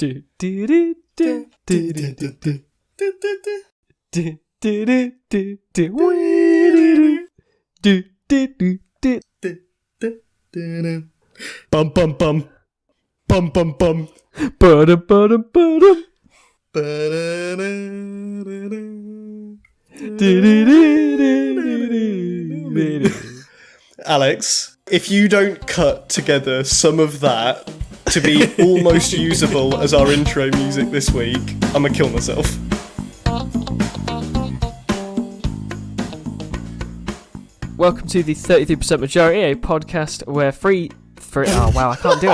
Bum bum bum. Bum bum bum. Alex, if you don't cut together some of that to be almost usable as our intro music this week, I'm gonna kill myself. Welcome to the 33% Majority, a podcast where oh wow, I can't do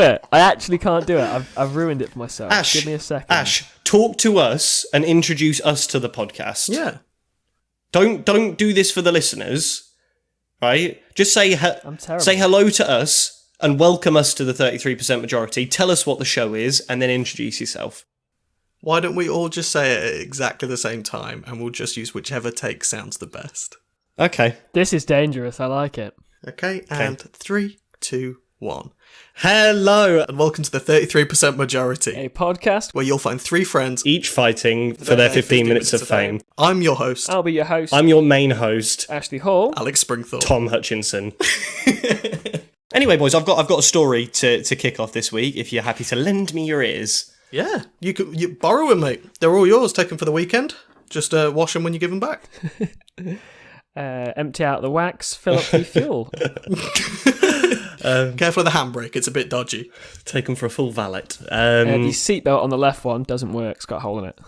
it. I actually can't do it. I've ruined it for myself. Ash, give me a second. Ash, talk to us and introduce us to the podcast. Yeah. Don't do this for the listeners, right? Just say hello to us and welcome us to the 33% Majority. Tell us what the show is and then introduce yourself. Why don't we all just say it at exactly the same time and we'll just use whichever take sounds the best. Okay. This is dangerous. I like it. Okay, and 3, 2, 1. Hello, and welcome to the 33% Majority, a podcast where you'll find 3 friends, each fighting for their 15 minutes of fame. I'm your host. I'll be your host. I'm your main host, Ashley Hall. Alex Springthorpe. Tom Hutchinson. Anyway, boys, I've got a story to kick off this week. If you're happy to lend me your ears. Yeah, you borrow them, mate. They're all yours. Take them for the weekend. Just wash them when you give them back. Empty out the wax, fill up the fuel. Careful of the handbrake, it's a bit dodgy. Take them for a full valet. The seatbelt on the left one doesn't work, it's got a hole in it.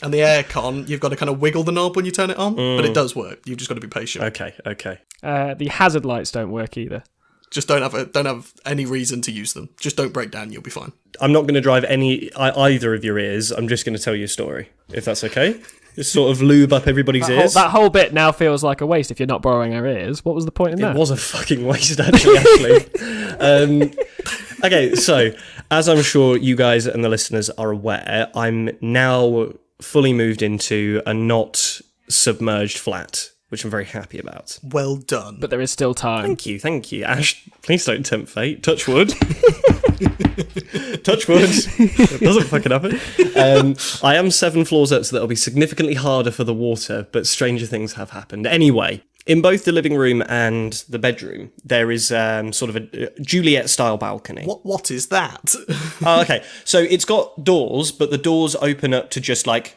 And the aircon, you've got to kind of wiggle the knob when you turn it on, but it does work. You've just got to be patient. Okay. The hazard lights don't work either. Just don't have any reason to use them. Just don't break down, you'll be fine. I'm not going to drive either of your ears. I'm just going to tell you a story, if that's okay. Just sort of lube up everybody's ears. That whole bit now feels like a waste if you're not borrowing our ears. What was the point in that? It was a fucking waste, actually. Okay, so, as I'm sure you guys and the listeners are aware, I'm now fully moved into a not submerged flat, which I'm very happy about. Well done. But there is still time. Thank you. Ash, please don't tempt fate. Touch wood. Touch wood. It doesn't fucking happen. I am 7 floors up, so that'll be significantly harder for the water, but stranger things have happened. Anyway, in both the living room and the bedroom, there is sort of a Juliet-style balcony. What is that? Oh, okay. So it's got doors, but the doors open up to just like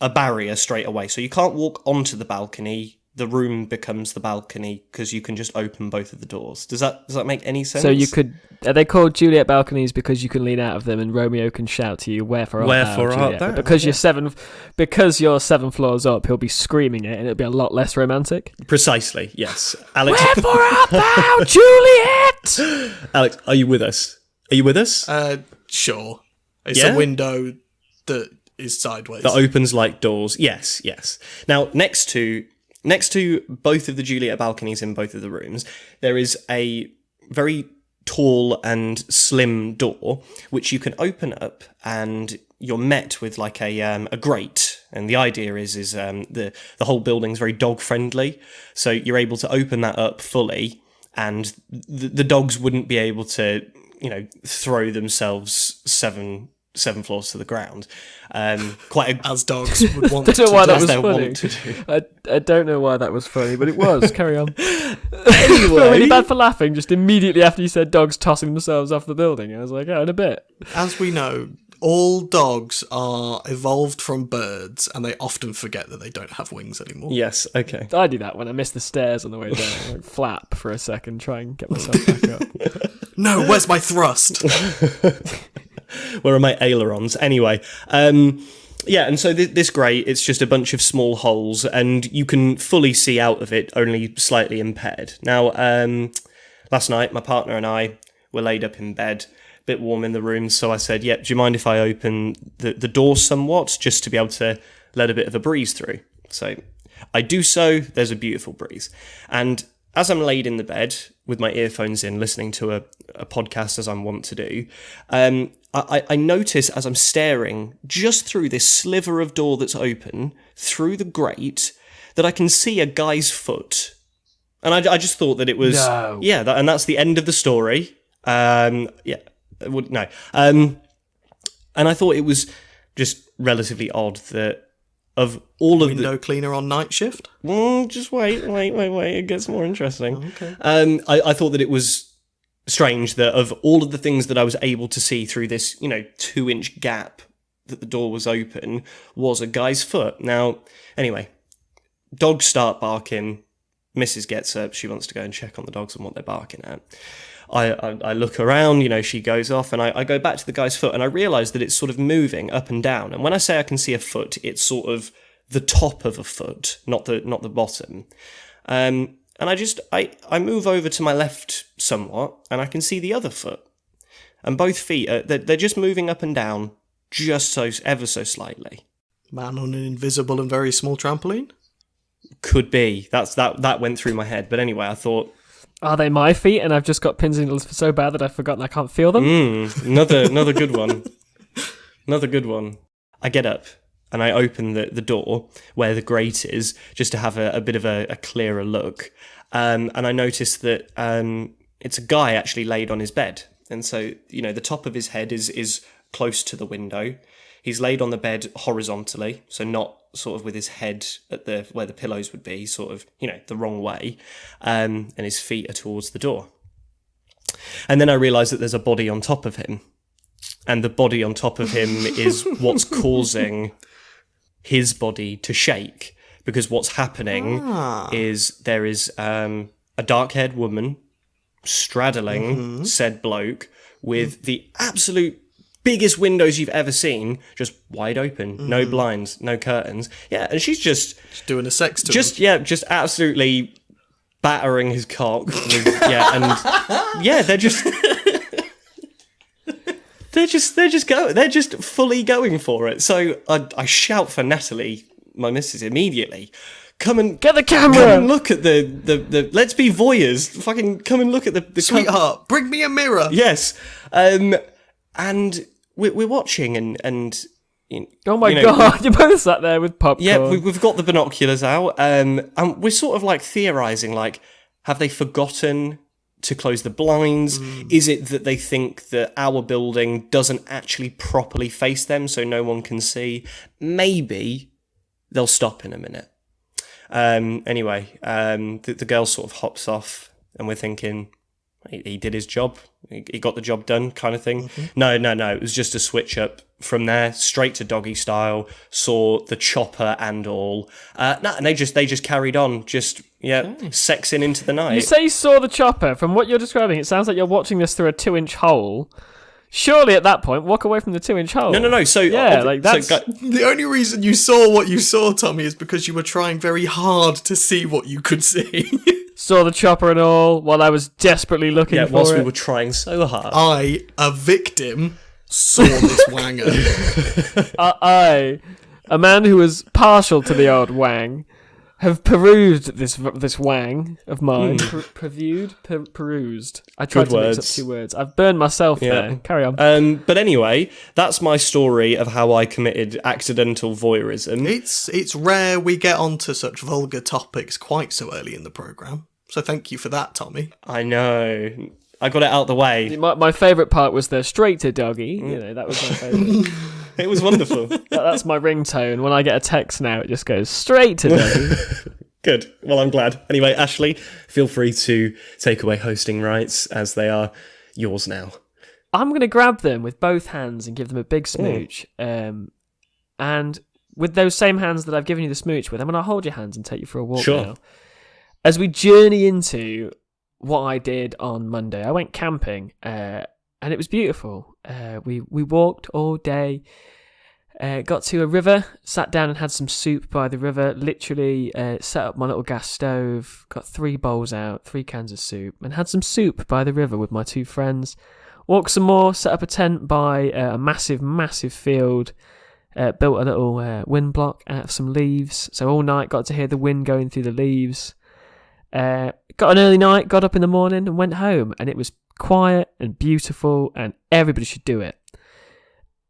a barrier straight away. So you can't walk onto the balcony. The room becomes the balcony because you can just open both of the doors. Does that make any sense? So are they called Juliet balconies because you can lean out of them and Romeo can shout to you, "Wherefore art thou?" Because you're 7 floors up, he'll be screaming it and it'll be a lot less romantic. Precisely, yes. Alex, "Wherefore art thou, Juliet?" Alex, are you with us? Sure. It's a window that is sideways. That opens like doors. Yes. Now, next to both of the Juliet balconies in both of the rooms, there is a very tall and slim door, which you can open up, and you're met with like a grate. And the idea is the whole building's very dog friendly, so you're able to open that up fully, and the dogs wouldn't be able to, throw themselves seven floors to the ground. As dogs would want to. I don't know why that was funny. I don't know why that was funny, but it was. Carry on. Anyway, I feel really bad for laughing just immediately after you said dogs tossing themselves off the building. I was like, in a bit. As we know, all dogs are evolved from birds, and they often forget that they don't have wings anymore. Yes, okay. I do that when I miss the stairs on the way down. I flap for a second, try and get myself back up. No, where's my thrust? Where are my ailerons? Anyway, and so this grate, it's just a bunch of small holes, and you can fully see out of it, only slightly impaired. Now, last night, my partner and I were laid up in bed, a bit warm in the room, so I said, do you mind if I open the door somewhat, just to be able to let a bit of a breeze through? So I do so, there's a beautiful breeze. And as I'm laid in the bed with my earphones in, listening to a podcast as I'm wont to do, I notice as I'm staring just through this sliver of door that's open, through the grate, that I can see a guy's foot. And I just thought that it was... No. Yeah, and that's the end of the story. No. And I thought it was just relatively odd that of all of window cleaner on night shift. Just wait. It gets more interesting. Okay. I thought that it was strange that of all of the things that I was able to see through this, 2-inch gap that the door was open, was a guy's foot. Now, anyway, dogs start barking. Mrs. gets up. She wants to go and check on the dogs and what they're barking at. I look around, she goes off, and I go back to the guy's foot, and I realise that it's sort of moving up and down. And when I say I can see a foot, it's sort of the top of a foot, not the bottom. And I move over to my left somewhat, and I can see the other foot. And both feet, they're just moving up and down, just so ever so slightly. Man on an invisible and very small trampoline? Could be. That went through my head. But anyway, I thought, are they my feet and I've just got pins and needles so bad that I've forgotten I can't feel them? Another good one. Another good one. I get up and I open the door where the grate is, just to have a bit of a clearer look. And I notice that it's a guy actually laid on his bed. And so, the top of his head is close to the window. He's laid on the bed horizontally, so not sort of with his head at where the pillows would be, sort of, the wrong way, and his feet are towards the door. And then I realise that there's a body on top of him, and the body on top of him is what's causing his body to shake, because what's happening is there is a dark-haired woman straddling said bloke with the absolute biggest windows you've ever seen, just wide open, no blinds, no curtains. Yeah, and she's just doing a sex to him. Just absolutely battering his cock. They're just fully going for it. So I shout for Natalie, my missus, immediately. Come and get the camera. Come and look at the. Let's be voyeurs. Fucking come and look at the sweetheart. Bring me a mirror. Yes. And we're watching and oh my god, you're both sat there with popcorn. Yeah, we've got the binoculars out, and we're sort of like theorising, like, have they forgotten to close the blinds? Is it that they think that our building doesn't actually properly face them, so no one can see? Maybe they'll stop in a minute. Anyway, the girl sort of hops off, and we're thinking, he did his job. He got the job done, kind of thing. No. It was just a switch up from there, straight to doggy style. Saw the chopper and all. And they just carried on, sexing into the night. You say you saw the chopper. From what you're describing, it sounds like you're watching this through a 2-inch hole. Surely, at that point, walk away from the 2-inch hole. No. So that's the only reason you saw what you saw, Tommy, is because you were trying very hard to see what you could see. Saw the chopper and all while I was desperately looking for it. Whilst we were trying so hard. I, a victim, saw this wanger. I, a man who was partial to the old wang, have perused this wang of mine. Perused. I tried to mix up 2 words. I've burned myself there. Carry on. But anyway, that's my story of how I committed accidental voyeurism. It's rare we get onto such vulgar topics quite so early in the programme. So thank you for that, Tommy. I know. I got it out the way. My favourite part was the straight to doggy. That was my favourite. It was wonderful. That's my ringtone. When I get a text now, it just goes straight to doggy. Good. Well, I'm glad. Anyway, Ashley, feel free to take away hosting rights, as they are yours now. I'm going to grab them with both hands and give them a big smooch. And with those same hands that I've given you the smooch with, I'm going to hold your hands and take you for a walk now. As we journey into what I did on Monday, I went camping, and it was beautiful. We walked all day, got to a river, sat down and had some soup by the river, literally set up my little gas stove, got 3 bowls out, 3 cans of soup, and had some soup by the river with my 2 friends. Walked some more, set up a tent by a massive, massive field, built a little wind block out of some leaves, so all night got to hear the wind going through the leaves. Got an early night, got up in the morning and went home, and it was quiet and beautiful, and everybody should do it.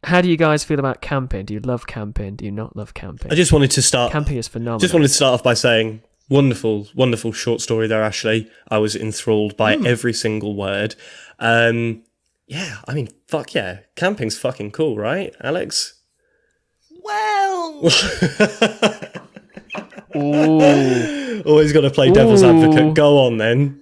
How do you guys feel about camping? Do you love camping? Do you not love camping? I just wanted to start... Camping is phenomenal. Just wanted to start off by saying, wonderful, wonderful short story there, Ashley. I was enthralled by every single word. Yeah, I mean, fuck yeah. Camping's fucking cool, right, Alex? Well, Ooh. Always got to play devil's advocate. Go on, then.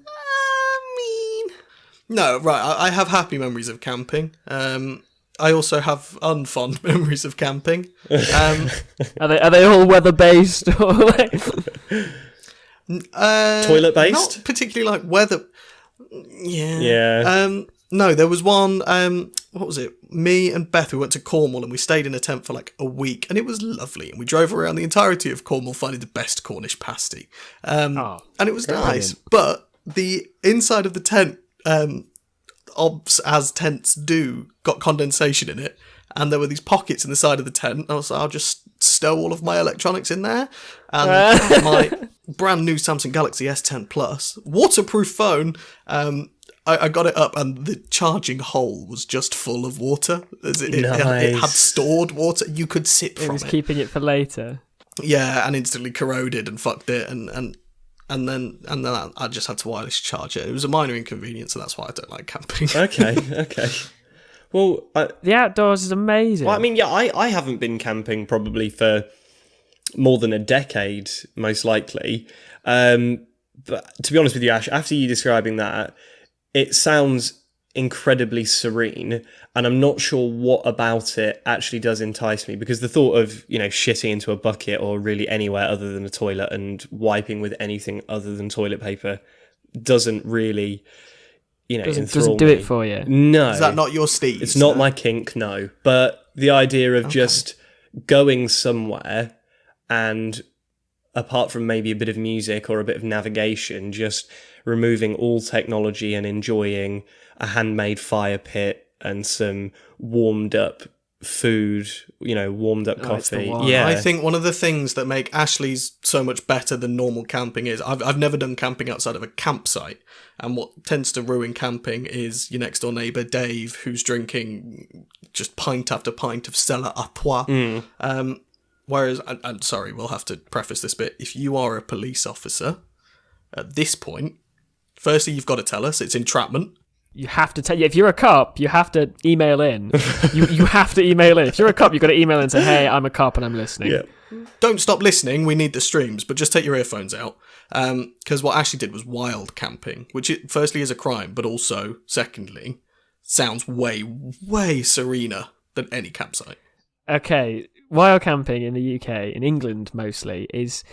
no, right. I have happy memories of camping. I also have unfond memories of camping. Are they all weather based? Toilet based? Not particularly like weather. Yeah. Yeah. No, there was one. What was it? Me and Beth, we went to Cornwall and we stayed in a tent for like a week, and it was lovely. And we drove around the entirety of Cornwall, finding the best Cornish pasty. And it was nice. But the inside of the tent, obs as tents do, got condensation in it, and there were these pockets in the side of the tent. I was like, I'll just stow all of my electronics in there, and my brand new Samsung Galaxy S10 Plus waterproof phone. I got it up, and the charging hole was just full of water. It had stored water. You could sip from it. It was keeping it for later. Yeah, and instantly corroded and fucked it, and then I just had to wireless charge it. It was a minor inconvenience, and that's why I don't like camping. Okay. Well, the outdoors is amazing. Well, I mean, yeah, I haven't been camping probably for more than a decade, most likely. But to be honest with you, Ash, after you describing that, it sounds incredibly serene, and I'm not sure what about it actually does entice me, because the thought of, shitting into a bucket or really anywhere other than a toilet and wiping with anything other than toilet paper doesn't really, doesn't do it for you. No. Is that not your Steve? It's not my kink, no. But the idea of just going somewhere and, apart from maybe a bit of music or a bit of navigation, just removing all technology and enjoying a handmade fire pit and some warmed up food, warmed up coffee. Yeah. I think one of the things that make Ashley's so much better than normal camping is I've never done camping outside of a campsite, and what tends to ruin camping is your next door neighbour Dave, who's drinking just pint after pint of Stella Artois. Whereas, I'm sorry, we'll have to preface this bit. If you are a police officer at this point, firstly, you've got to tell us. It's entrapment. You have to tell. If you're a cop, you have to email in. you have to email in. If you're a cop, you've got to email in and say, "Hey, I'm a cop and I'm listening." Yeah. Don't stop listening. We need the streams, but just take your earphones out. Because what Ashley did was wild camping, which firstly is a crime, but also, secondly, sounds way, way serener than any campsite. Okay, wild camping in the UK, in England mostly, it's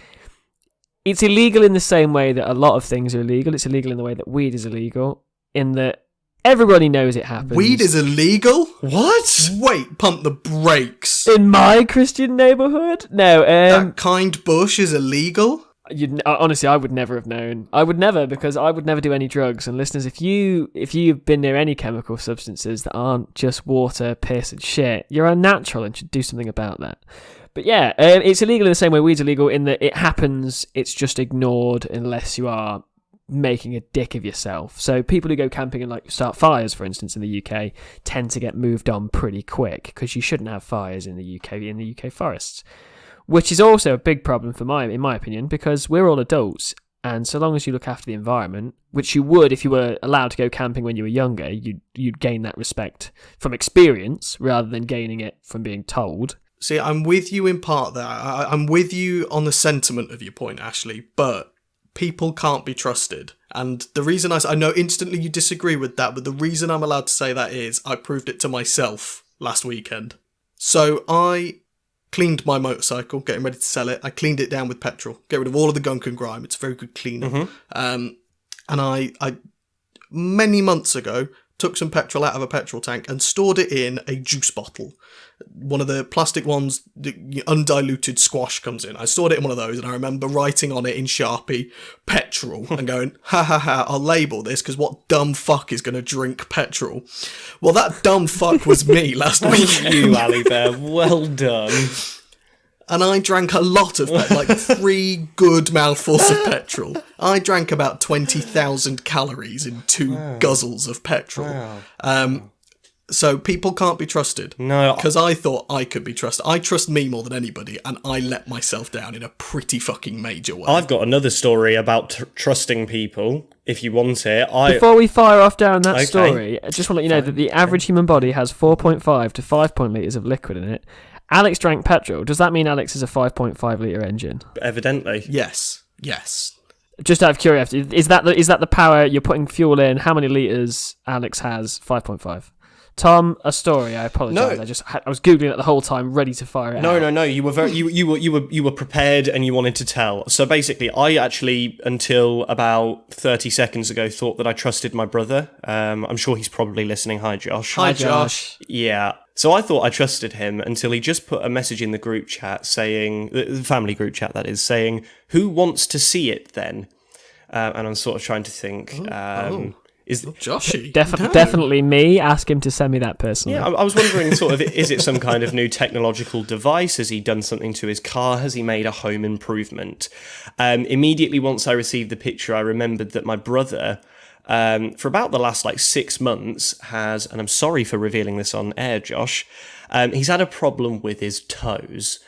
illegal in the same way that a lot of things are illegal. It's illegal in the way that weed is illegal, in that everybody knows it happens. Weed is illegal? What? Wait, pump the brakes. In my Christian neighbourhood? No. That kind bush is illegal? Honestly, I would never have known. I would never, because I would never do any drugs. And listeners, if you've been near any chemical substances that aren't just water, piss, and shit, you're unnatural and should do something about that. But yeah, it's illegal in the same way weed's illegal, in that it happens, it's just ignored unless you are making a dick of yourself. So people who go camping and start fires, for instance, in the UK, tend to get moved on pretty quick, because you shouldn't have fires in the UK forests. Which is also a big problem in my opinion, because we're all adults, and so long as you look after the environment, which you would if you were allowed to go camping when you were younger, you'd gain that respect from experience rather than gaining it from being told. See, I'm with you in part there. I'm with you on the sentiment of your point, Ashley, but people can't be trusted. And the reason I know instantly you disagree with that, but the reason I'm allowed to say that is I proved it to myself last weekend. So I cleaned my motorcycle, getting ready to sell it. I cleaned it down with petrol, get rid of all of the gunk and grime. It's a very good cleaner. And I many months ago took some petrol out of a petrol tank and stored it in a juice bottle. One of the plastic ones, the undiluted squash comes in. I stored it in one of those, and I remember writing on it in Sharpie, petrol, and going, ha ha ha, I'll label this, because what dumb fuck is going to drink petrol? Well, that dumb fuck was me last weekend. You, Ali Bear, well done. And I drank a lot of like 3 good mouthfuls of petrol. I drank about 20,000 calories in 2 guzzles of petrol. So people can't be trusted. No. Because I thought I could be trusted. I trust me more than anybody, and I let myself down in a pretty fucking major way. I've got another story about trusting people, if you want it. Before we fire off down that story, I just want to let you know that the average human body has 4.5 to 5 litres of liquid in it. Alex drank petrol. Does that mean Alex is a 5.5 litre engine? Evidently. Yes. Just out of curiosity, is that the power you're putting fuel in? How many litres Alex has? 5.5. Tom, a story. I apologise. No. I was googling it the whole time, ready to fire it out. No. You were you were prepared and you wanted to tell. So basically, I actually until about 30 seconds ago thought that I trusted my brother. I'm sure he's probably listening. Hi, Josh. Hi, Josh. Yeah. So I thought I trusted him until he just put a message in the group chat saying, the family group chat that is, saying, "Who wants to see it then?" And I'm sort of trying to think. Is Joshy? Definitely me. Ask him to send me that personally. Yeah, I was wondering, sort of, is it some kind of new technological device? Has he done something to his car? Has he made a home improvement? Immediately once I received the picture, I remembered that my brother, for about the last 6 months, has, and I'm sorry for revealing this on air, Josh, he's had a problem with his toes.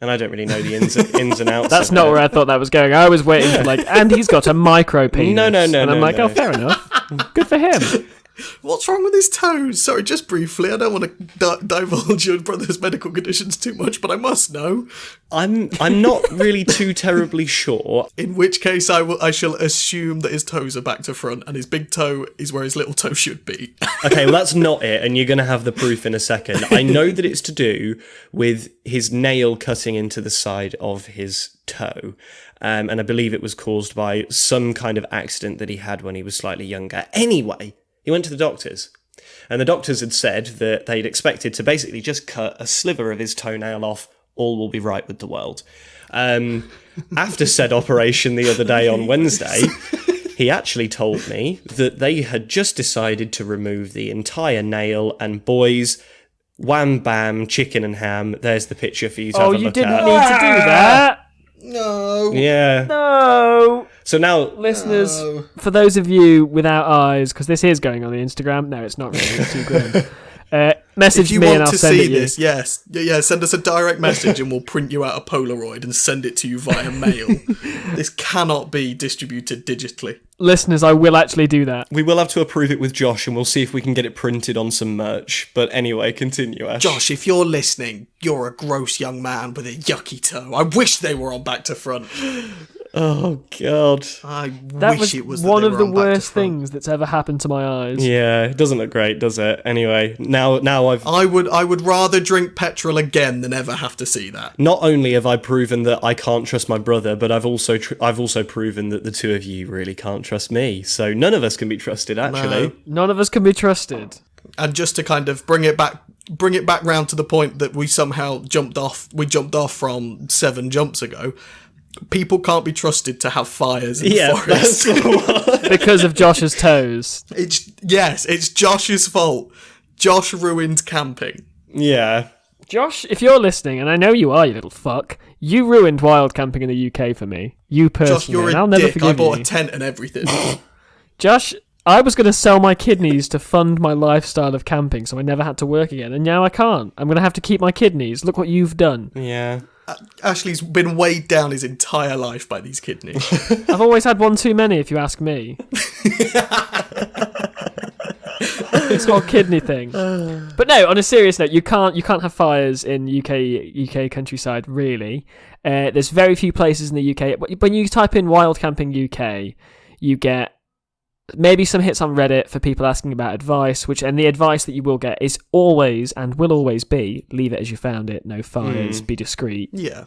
And I don't really know the ins and outs. That's not where I thought that was going. I was waiting for and he's got a micro penis. No. And I'm oh, fair enough. Good for him. What's wrong with his toes? Sorry, just briefly. I don't want to divulge your brother's medical conditions too much, but I must know. I'm not really too terribly sure. In which case, I shall assume that his toes are back to front, and his big toe is where his little toe should be. Okay, well that's not it, and you're going to have the proof in a second. I know that it's to do with his nail cutting into the side of his toe. And I believe it was caused by some kind of accident that he had when he was slightly younger. Anyway, he went to the doctors, and the doctors had said that they'd expected to basically just cut a sliver of his toenail off. All will be right with the world. After said operation the other day on Wednesday, he actually told me that they had just decided to remove the entire nail, and boys, wham bam, chicken and ham, there's the picture for you to have a look at. Oh, you didn't need to do that. No. Yeah. No. So now, listeners, for those of you without eyes, because this is going on the Instagram. No, it's not really. It's too grim. Message me and I'll send it you. If you want to see this, yes, send us a direct message and we'll print you out a Polaroid and send it to you via mail. This cannot be distributed digitally. Listeners, I will actually do that. We will have to approve it with Josh, and we'll see if we can get it printed on some merch. But anyway, continue, Ash. Josh, if you're listening, you're a gross young man with a yucky toe. I wish they were on back to front. Oh, God. That was one of the worst things that's ever happened to my eyes. Yeah, it doesn't look great, does it? Anyway, now I would rather drink petrol again than ever have to see that. Not only have I proven that I can't trust my brother, but I've also proven that the two of you really can't trust me. So none of us can be trusted, actually. No. None of us can be trusted. And just to kind of bring it back round to the point that we somehow jumped off from 7 jumps ago. People can't be trusted to have fires in the forest. That's because of Josh's toes. It's Josh's fault. Josh ruined camping. Yeah. Josh, if you're listening, and I know you are, you little fuck, you ruined wild camping in the UK for me. You personally. Josh, you're and a I'll never dick. forgive I bought you. a tent and everything. Josh, I was going to sell my kidneys to fund my lifestyle of camping so I never had to work again, and now I can't. I'm going to have to keep my kidneys. Look what you've done. Yeah. Ashley's been weighed down his entire life by these kidneys. I've always had one too many, if you ask me. This whole kidney thing. But no, on a serious note, you can't have fires in UK countryside, really. There's very few places in the UK. When you type in wild camping UK, you get maybe some hits on Reddit for people asking about advice, and the advice that you will get is always and will always be, leave it as you found it, no fires, be discreet. Yeah.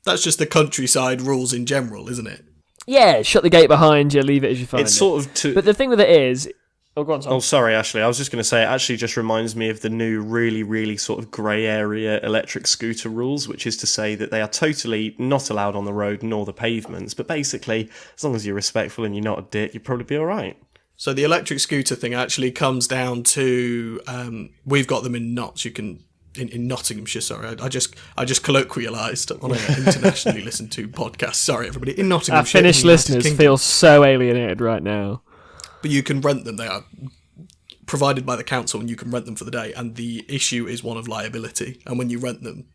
That's just the countryside rules in general, isn't it? Yeah, shut the gate behind you, leave it as you find it. It's sort of But the thing with it is... Oh, go on, Tom. Oh, sorry, Ashley. I was just going to say, it actually just reminds me of the new really, really sort of grey area electric scooter rules, which is to say that they are totally not allowed on the road nor the pavements. But basically, as long as you're respectful and you're not a dick, you'll probably be all right. So the electric scooter thing actually comes down to we've got them in Notts. You can in Nottinghamshire. Sorry, I just colloquialised on an internationally listened to podcast. Sorry, everybody in Nottinghamshire. Our Finnish listeners feel so alienated right now. But you can rent them. They are provided by the council, and you can rent them for the day. And the issue is one of liability. And when you rent them,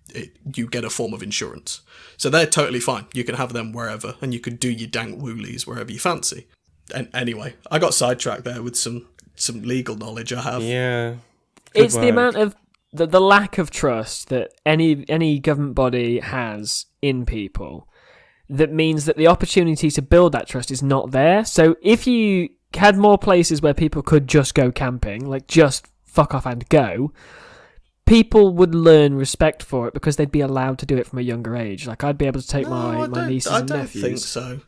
you get a form of insurance. So they're totally fine. You can have them wherever, and you can do your dank woolies wherever you fancy. And anyway, I got sidetracked there with some legal knowledge I have. Yeah. It's the amount of the lack of trust that any government body has in people that means that the opportunity to build that trust is not there. So if you had more places where people could just go camping, like just fuck off and go, people would learn respect for it because they'd be allowed to do it from a younger age. Like, I'd be able to take my nieces and nephews. I don't think so.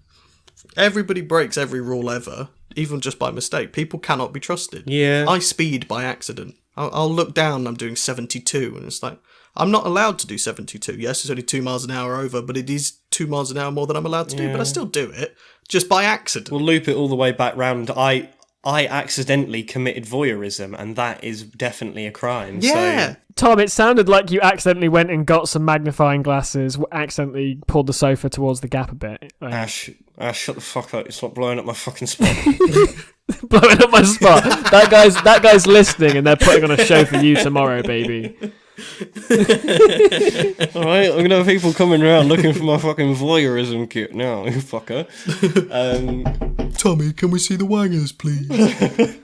Everybody breaks every rule ever, even just by mistake. People cannot be trusted. Yeah. I speed by accident. I'll look down and I'm doing 72, and it's like, I'm not allowed to do 72. Yes, it's only 2 miles an hour over, but it is 2 miles an hour more than I'm allowed to do, but I still do it, just by accident. We'll loop it all the way back round. I accidentally committed voyeurism, and that is definitely a crime. Yeah. So. Tom, it sounded like you accidentally went and got some magnifying glasses, accidentally pulled the sofa towards the gap a bit. Like, Ash, shut the fuck up. It's not blowing up my fucking spot. blowing up my spot. That guy's listening, and they're putting on a show for you tomorrow, baby. Alright, I'm gonna have people coming around looking for my fucking voyeurism kit now, you fucker. Tommy, can we see the wangers, please?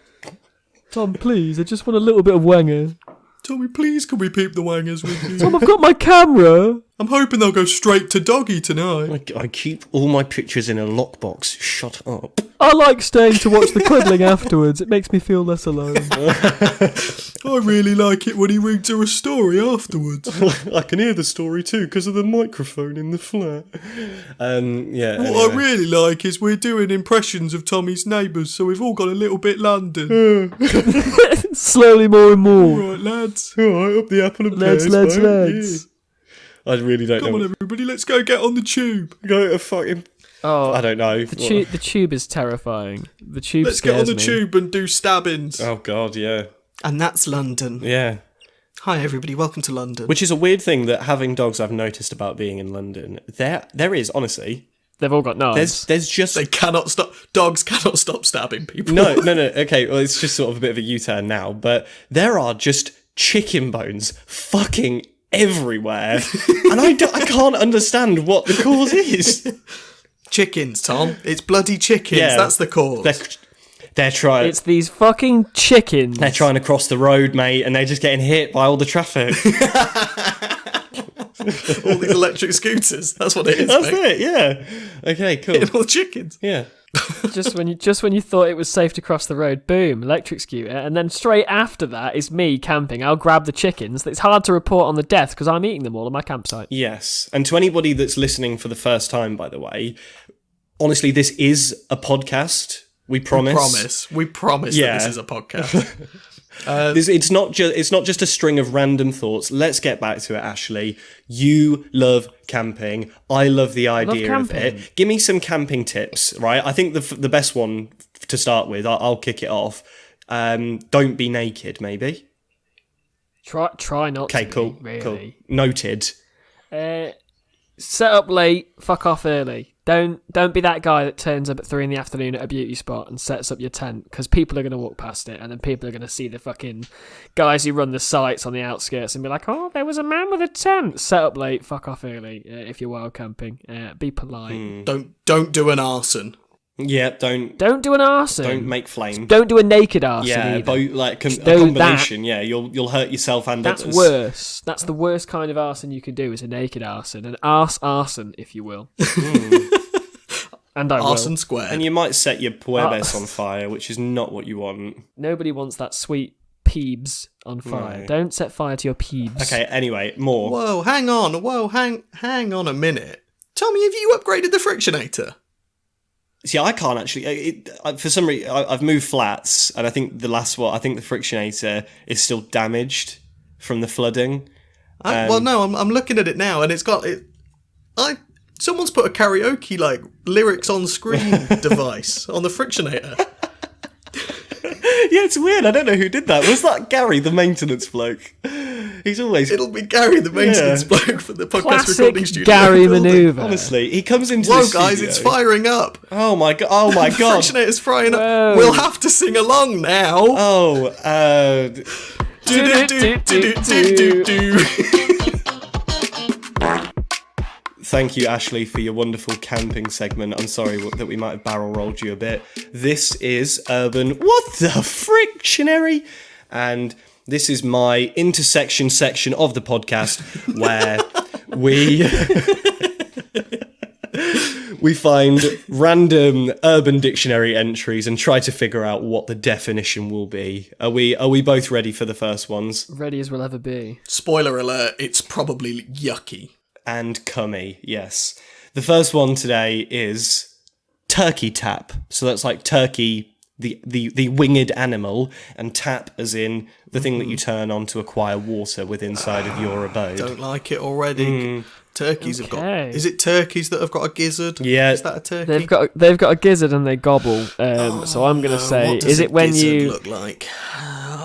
Tom, please, I just want a little bit of wanger. Tommy, please, can we peep the wangers with you? Tom, I've got my camera. I'm hoping they'll go straight to Doggy tonight. I keep all my pictures in a lockbox. Shut up. I like staying to watch the cuddling afterwards. It makes me feel less alone. I really like it when he reads her a story afterwards. I can hear the story too because of the microphone in the flat. Yeah. What I really like is we're doing impressions of Tommy's neighbours, so we've all got a little bit London. Slowly more and more. Right, lads. All right, up the apple and pears. Lads. Yeah. I really don't know. Come on, everybody, let's go get on the tube. Go to fucking... Oh, I don't know. The tube is terrifying. The tube Let's get on the me. tube and do stabbings. Oh, God, yeah. And that's London. Yeah. Hi, everybody, welcome to London. Which is a weird thing that having dogs I've noticed about being in London. There is, honestly... They've all got knives. There's just... They cannot stop... Dogs cannot stop stabbing people. No. Okay, well, it's just sort of a bit of a U-turn now, but there are just chicken bones fucking everywhere. And I can't understand what the cause is. Chickens, Tom. It's bloody chickens. Yeah. That's the cause. They're trying... It's these fucking chickens. They're trying to cross the road, mate, and they're just getting hit by all the traffic. All these electric scooters. That's what it is, That's mate. it, yeah. Okay, cool. Hitting all the chickens. Yeah. just when you thought it was safe to cross the road, boom, electric scooter, and then straight after that is me camping. I'll grab the chickens. It's hard to report on the death because I'm eating them all at my campsite. Yes. And to anybody that's listening for the first time, by the way, honestly, this is a podcast. We promise. We promise that this is a podcast. It's not just a string of random thoughts. Let's get back to it, Ashley. You love camping. I love the idea of it. Give me some camping tips, right? I think the best one to start with, I'll kick it off. Don't be naked, maybe. Try not to. Okay, cool. Be, really. Cool. Noted. Set up late, fuck off early. Don't be that guy that turns up at 3 PM at a beauty spot and sets up your tent, because people are going to walk past it, and then people are going to see the fucking guys who run the sites on the outskirts and be like, oh, there was a man with a tent. Set up late, fuck off early if you're wild camping. Be polite. Don't do an arson. Yeah, don't do an arson. Don't make flame. Don't do a naked arson. Yeah, either. a combination. Yeah, you'll hurt yourself and that's others. Worse. That's the worst kind of arson you can do. Is a naked arson, an arson, if you will. And I Arson will. squared. And you might set your puebes on fire, which is not what you want. Nobody wants that sweet peebs on fire. No. Don't set fire to your peebs. Okay. Anyway, more. Whoa, hang on. Hang on a minute. Tommy, have you upgraded the Frictionator? See, I can't actually. For some reason, I've moved flats, and I think the Frictionator is still damaged from the flooding. Well, no, I'm looking at it now, and it's got it. Someone's put a karaoke lyrics on screen device on the Frictionator. Yeah, it's weird. I don't know who did that. Was that Gary, the maintenance bloke? He's always... It'll be Gary, the maintenance bloke for the podcast Classic recording studio. Gary manoeuvre. Honestly, he comes into Whoa, the guys, studio. it's firing up. Oh my god! Oh my god! Frictionator's firing up. Whoa. We'll have to sing along now. Oh, Do-do-do-do-do-do-do. thank you, Ashley, for your wonderful camping segment. I'm sorry that we might have barrel rolled you a bit. This is Urban. What the Frictionary? And this is my intersection section of the podcast where we find random Urban Dictionary entries and try to figure out what the definition will be. Are we both ready for the first ones? Ready as we'll ever be. Spoiler alert, it's probably yucky. And cummy, yes. The first one today is turkey tap. So that's like turkey, the winged animal, and tap as in the thing that you turn on to acquire water within inside of your abode. Don't like it already. Turkeys have got... Okay. Is it turkeys that have got a gizzard? Yeah. Is that a turkey? They've got a gizzard and they gobble. So I'm gonna say, what does is a it when gizzard you look like?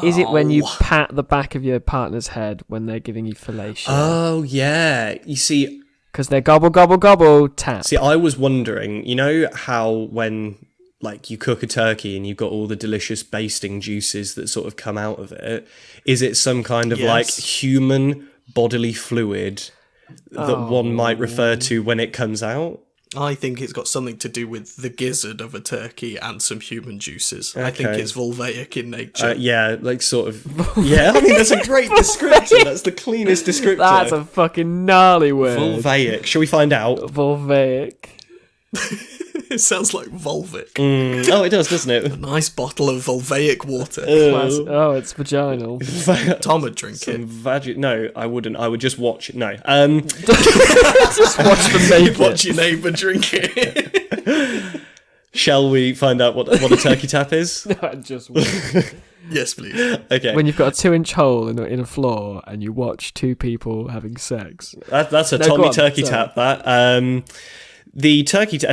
is it when you pat the back of your partner's head when they're giving you fellatio? Oh, yeah. You see, Because they're gobble gobble gobble tap. I was wondering, you know how when like you cook a turkey and you've got all the delicious basting juices that sort of come out of it, is it some kind of like human bodily fluid that one might refer to when it comes out? I think it's got something to do with the gizzard of a turkey and some human juices. I think Okay. it's vulvaic in nature. Yeah, like sort of. Yeah, I mean, that's a great descriptor. That's the cleanest descriptor. That's a fucking gnarly word. Vulvaic. Shall we find out? Vulvaic. It sounds like Volvic. Oh, it does, doesn't it? Nice bottle of Volvaic water. Oh, it's vaginal. Tom would drink it. No, I wouldn't. I would just watch it. No. Just watch them make Watch it. your neighbour drink it. Shall we find out what a turkey tap is? Just Yes, please. Okay. when you've got a 2-inch hole in a floor and you watch two people having sex. That's a No, go Tommy on, turkey sorry. tap. That. A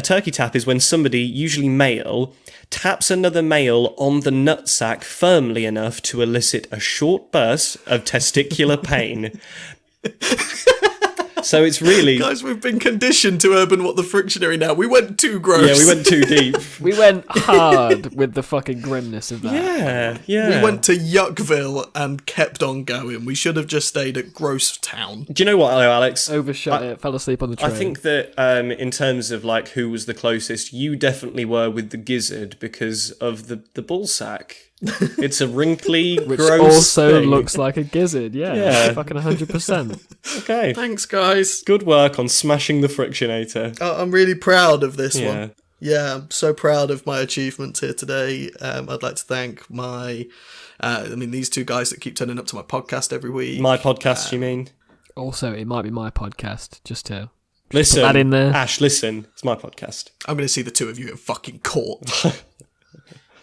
turkey tap is when somebody, usually male, taps another male on the nutsack firmly enough to elicit a short burst of testicular pain. So it's really... Guys, we've been conditioned to Urban What the Frictionary now. We went too gross. Yeah, we went too deep. We went hard with the fucking grimness of that. Yeah. We went to Yuckville and kept on going. We should have just stayed at Gross Town. Do you know what, Alex? Overshot it, fell asleep on the train. I think that in terms of like who was the closest, you definitely were with the gizzard because of the ball sack. It's a wrinkly, Which gross also thing. looks like a gizzard, Yeah. fucking 100%. Okay. Thanks, guys. Good work on smashing the Frictionator. I'm really proud of this Yeah. one. Yeah, I'm so proud of my achievements here today. I'd like to thank these two guys that keep turning up to my podcast every week. My podcast, you mean? Also, it might be my podcast, just to Listen, that in there. Ash, listen. It's my podcast. I'm going to see the two of you in fucking court.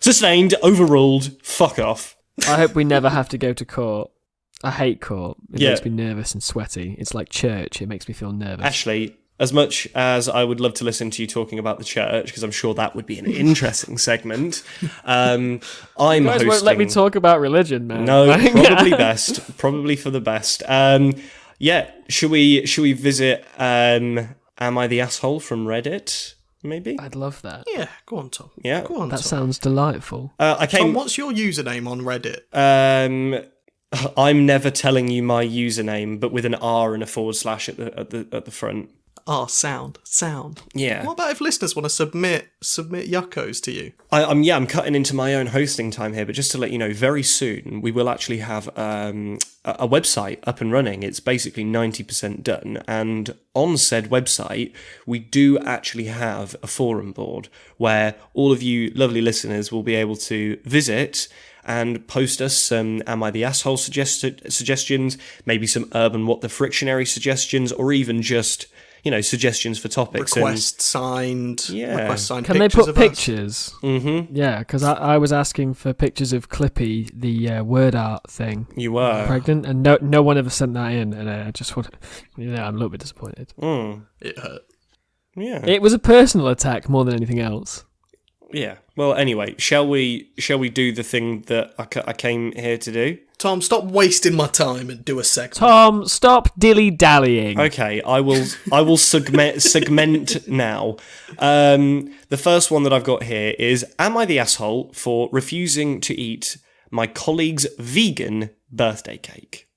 Sustained, overruled, fuck off. I hope we never have to go to court. I hate court. It Yeah. makes me nervous and sweaty. It's like church. It makes me feel nervous. Ashley, as much as I would love to listen to you talking about the church, because I'm sure that would be an interesting segment, I'm you guys hosting... won't let me talk about religion, man. No, probably best. Probably for the best. Yeah, should we visit Am I the Asshole from Reddit, maybe? I'd love that. Yeah, go on, Tom. Yeah. Go on, That Tom. sounds delightful. I Tom, came... what's your username on Reddit? I'm never telling you my username, but with an R and a / at the front. Sound. Yeah. What about if listeners want to submit yuccos to you? I'm cutting into my own hosting time here, but just to let you know, very soon we will actually have a website up and running. It's basically 90% done, and on said website we do actually have a forum board where all of you lovely listeners will be able to visit and post us some Am I the Asshole suggestions, maybe some Urban What the Frictionary suggestions, or even just, suggestions for topics. Request signed Can they pictures put of pictures? Mm-hmm. Yeah, because I was asking for pictures of Clippy, the word art thing. You were. Pregnant, and no one ever sent that in, and I just want I'm a little bit disappointed. It hurt. Yeah. It was a personal attack more than anything else. Yeah. Well, anyway, shall we do the thing that I came here to do? Tom, stop wasting my time and do a segment. Tom, stop dilly-dallying. Okay, I will segment now. The first one that I've got here is, am I the asshole for refusing to eat my colleague's vegan birthday cake?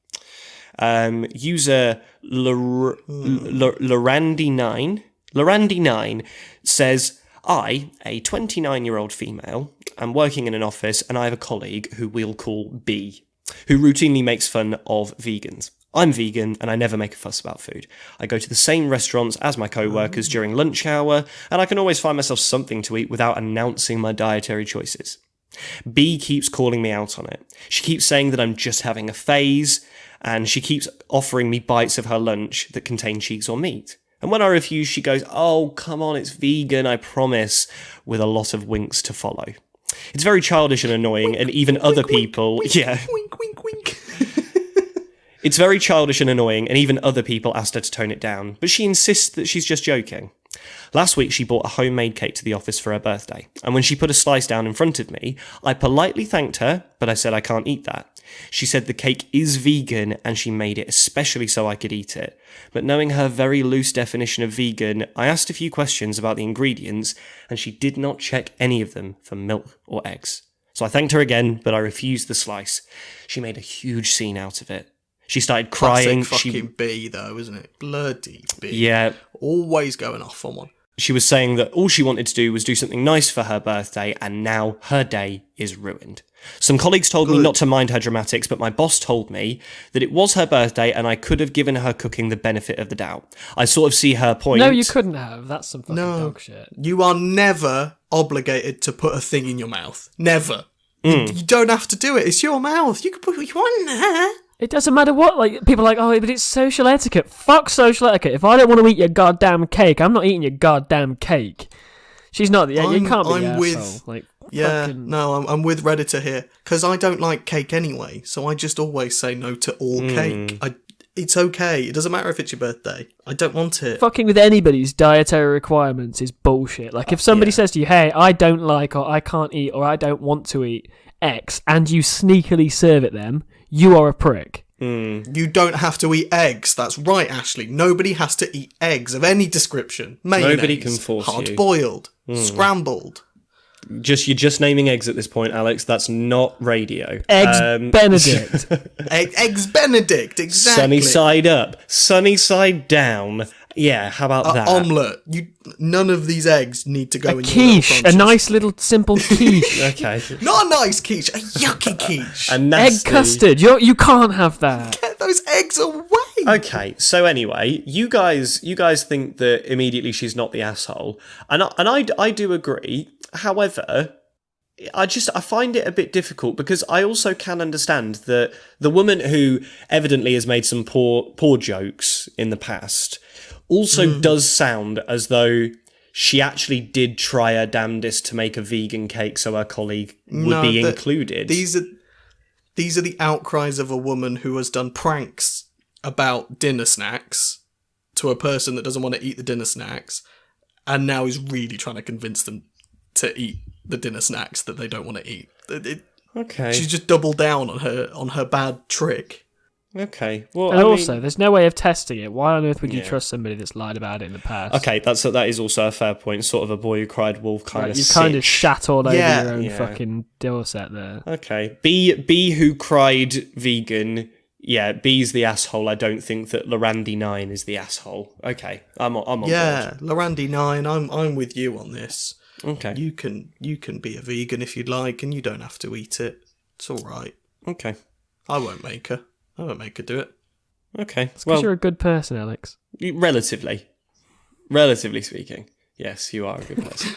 User Lorandi9 says, I, a 29-year-old female, am working in an office and I have a colleague who we'll call B, who routinely makes fun of vegans. I'm vegan and I never make a fuss about food. I go to the same restaurants as my co-workers during lunch hour, and I can always find myself something to eat without announcing my dietary choices. B keeps calling me out on it. She keeps saying that I'm just having a phase, and she keeps offering me bites of her lunch that contain cheese or meat. And when I refuse, she goes, oh, come on, it's vegan, I promise, with a lot of winks to follow. It's very childish and annoying, and even other people... Wink, wink, wink. It's very childish and annoying, and even other people asked her to tone it down, but she insists that she's just joking. Last week, she bought a homemade cake to the office for her birthday, and when she put a slice down in front of me, I politely thanked her, but I said I can't eat that. She said the cake is vegan, and she made it especially so I could eat it. But knowing her very loose definition of vegan, I asked a few questions about the ingredients, and she did not check any of them for milk or eggs. So I thanked her again, but I refused the slice. She made a huge scene out of it. She started crying. Classic fucking B, though, isn't it? Bloody B. Yeah. Always going off on one. She was saying that all she wanted to do was do something nice for her birthday, and now her day is ruined. Some colleagues told me not to mind her dramatics, but my boss told me that it was her birthday and I could have given her cooking the benefit of the doubt. I sort of see her point. No, you couldn't have. That's some fucking dog shit. You are never obligated to put a thing in your mouth. Never. You don't have to do it. It's your mouth. You can put what you want in there. It doesn't matter what, like, people are like, oh, but it's social etiquette. Fuck social etiquette. If I don't want to eat your goddamn cake, I'm not eating your goddamn cake. She's not the, you can't be the asshole. Like, I'm with Redditor here, because I don't like cake anyway, so I just always say no to all cake. It's okay. It doesn't matter if it's your birthday. I don't want it. Fucking with anybody's dietary requirements is bullshit. Like, if somebody says to you, hey, I don't like, or I can't eat, or I don't want to eat X, and you sneakily serve it them, you are a prick. You don't have to eat eggs. That's right, Ashley. Nobody has to eat eggs of any description. Mayonnaise, nobody can force you. Hard-boiled, scrambled. You're just naming eggs at this point, Alex. That's not radio. Eggs Benedict. Eggs Benedict, exactly. Sunny side up, sunny side down. Yeah, how about that? Omelette. None of these eggs need to go in your quiche. A nice little simple quiche. Okay. Not a nice quiche, a yucky quiche. A nasty... Egg custard. You can't have that. Get those eggs away. Okay, so anyway, you guys think that immediately she's not the asshole, and I do agree. However, I find it a bit difficult because I also can understand that the woman who evidently has made some poor jokes in the past also does sound as though she actually did try her damnedest to make a vegan cake so her colleague would be included. These are the outcries of a woman who has done pranks about dinner snacks to a person that doesn't want to eat the dinner snacks, and now is really trying to convince them to eat the dinner snacks that they don't want to eat. Okay. She's just doubled down on her bad trick. Okay. Well, and also, there's no way of testing it. Why on earth would you trust somebody that's lied about it in the past? Okay, that is also a fair point. Sort of a boy who cried wolf kind of. You've kind of shat all over your own fucking doorstep there. Okay. B who cried vegan. Yeah, B's the asshole. I don't think that Lorandi9 is the asshole. Okay, I'm on board. Lorandi9, I'm with you on this. Okay. You can be a vegan if you'd like, and you don't have to eat it. It's all right. Okay. I won't make her do it. Okay. It's because you're a good person, Alex. Relatively speaking, yes, you are a good person.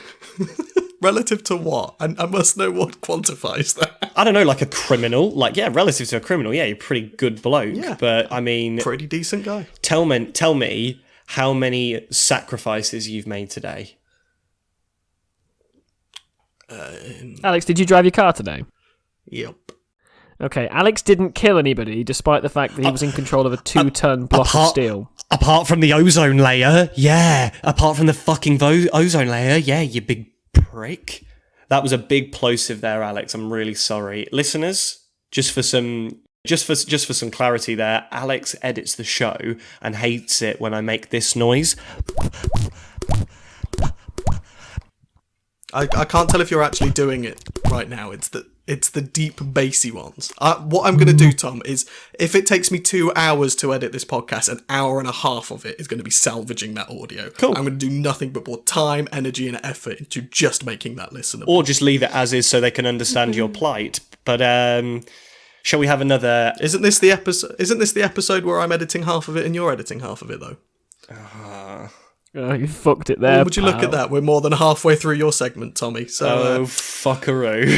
Relative to what? I must know what quantifies that. I don't know, like a criminal. Like, yeah, relative to a criminal, yeah, you're a pretty good bloke. Yeah. But, I mean... Pretty decent guy. Tell me how many sacrifices you've made today. Alex, did you drive your car today? Yep. Okay, Alex didn't kill anybody, despite the fact that he was in control of a 2-ton block of steel. Apart from the ozone layer, yeah. Apart from the fucking ozone layer, yeah, you big prick. That was a big plosive there, Alex. I'm really sorry. Listeners, just for some Just for some clarity there, Alex edits the show and hates it when I make this noise. I can't tell if you're actually doing it right now. It's the deep bassy ones. What I'm going to do, Tom, is if it takes me 2 hours to edit this podcast, an hour and a half of it is going to be salvaging that audio. Cool. I'm going to do nothing but pour time, energy, and effort into just making that listenable. Or just leave it as is so they can understand your plight. But shall we have another? Isn't this the episode where I'm editing half of it and you're editing half of it, though? Oh, you fucked it there. Would you look at that? We're more than halfway through your segment, Tommy. So, fuckaroo.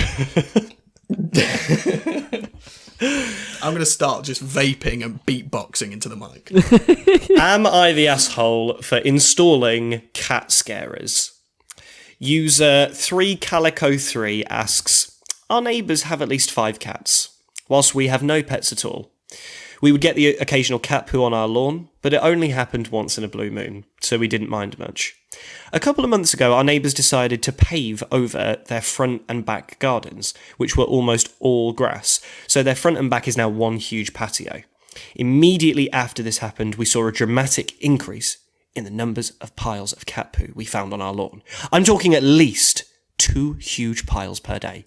I'm going to start just vaping and beatboxing into the mic. Am I the asshole for installing cat scarers? User 3Calico3 asks, our neighbours have at least 5 cats, whilst we have no pets at all. We would get the occasional cat poo on our lawn, but it only happened once in a blue moon, so we didn't mind much. A couple of months ago, our neighbours decided to pave over their front and back gardens, which were almost all grass, so their front and back is now one huge patio. Immediately after this happened, we saw a dramatic increase in the numbers of piles of cat poo we found on our lawn. I'm talking at least 2 huge piles per day.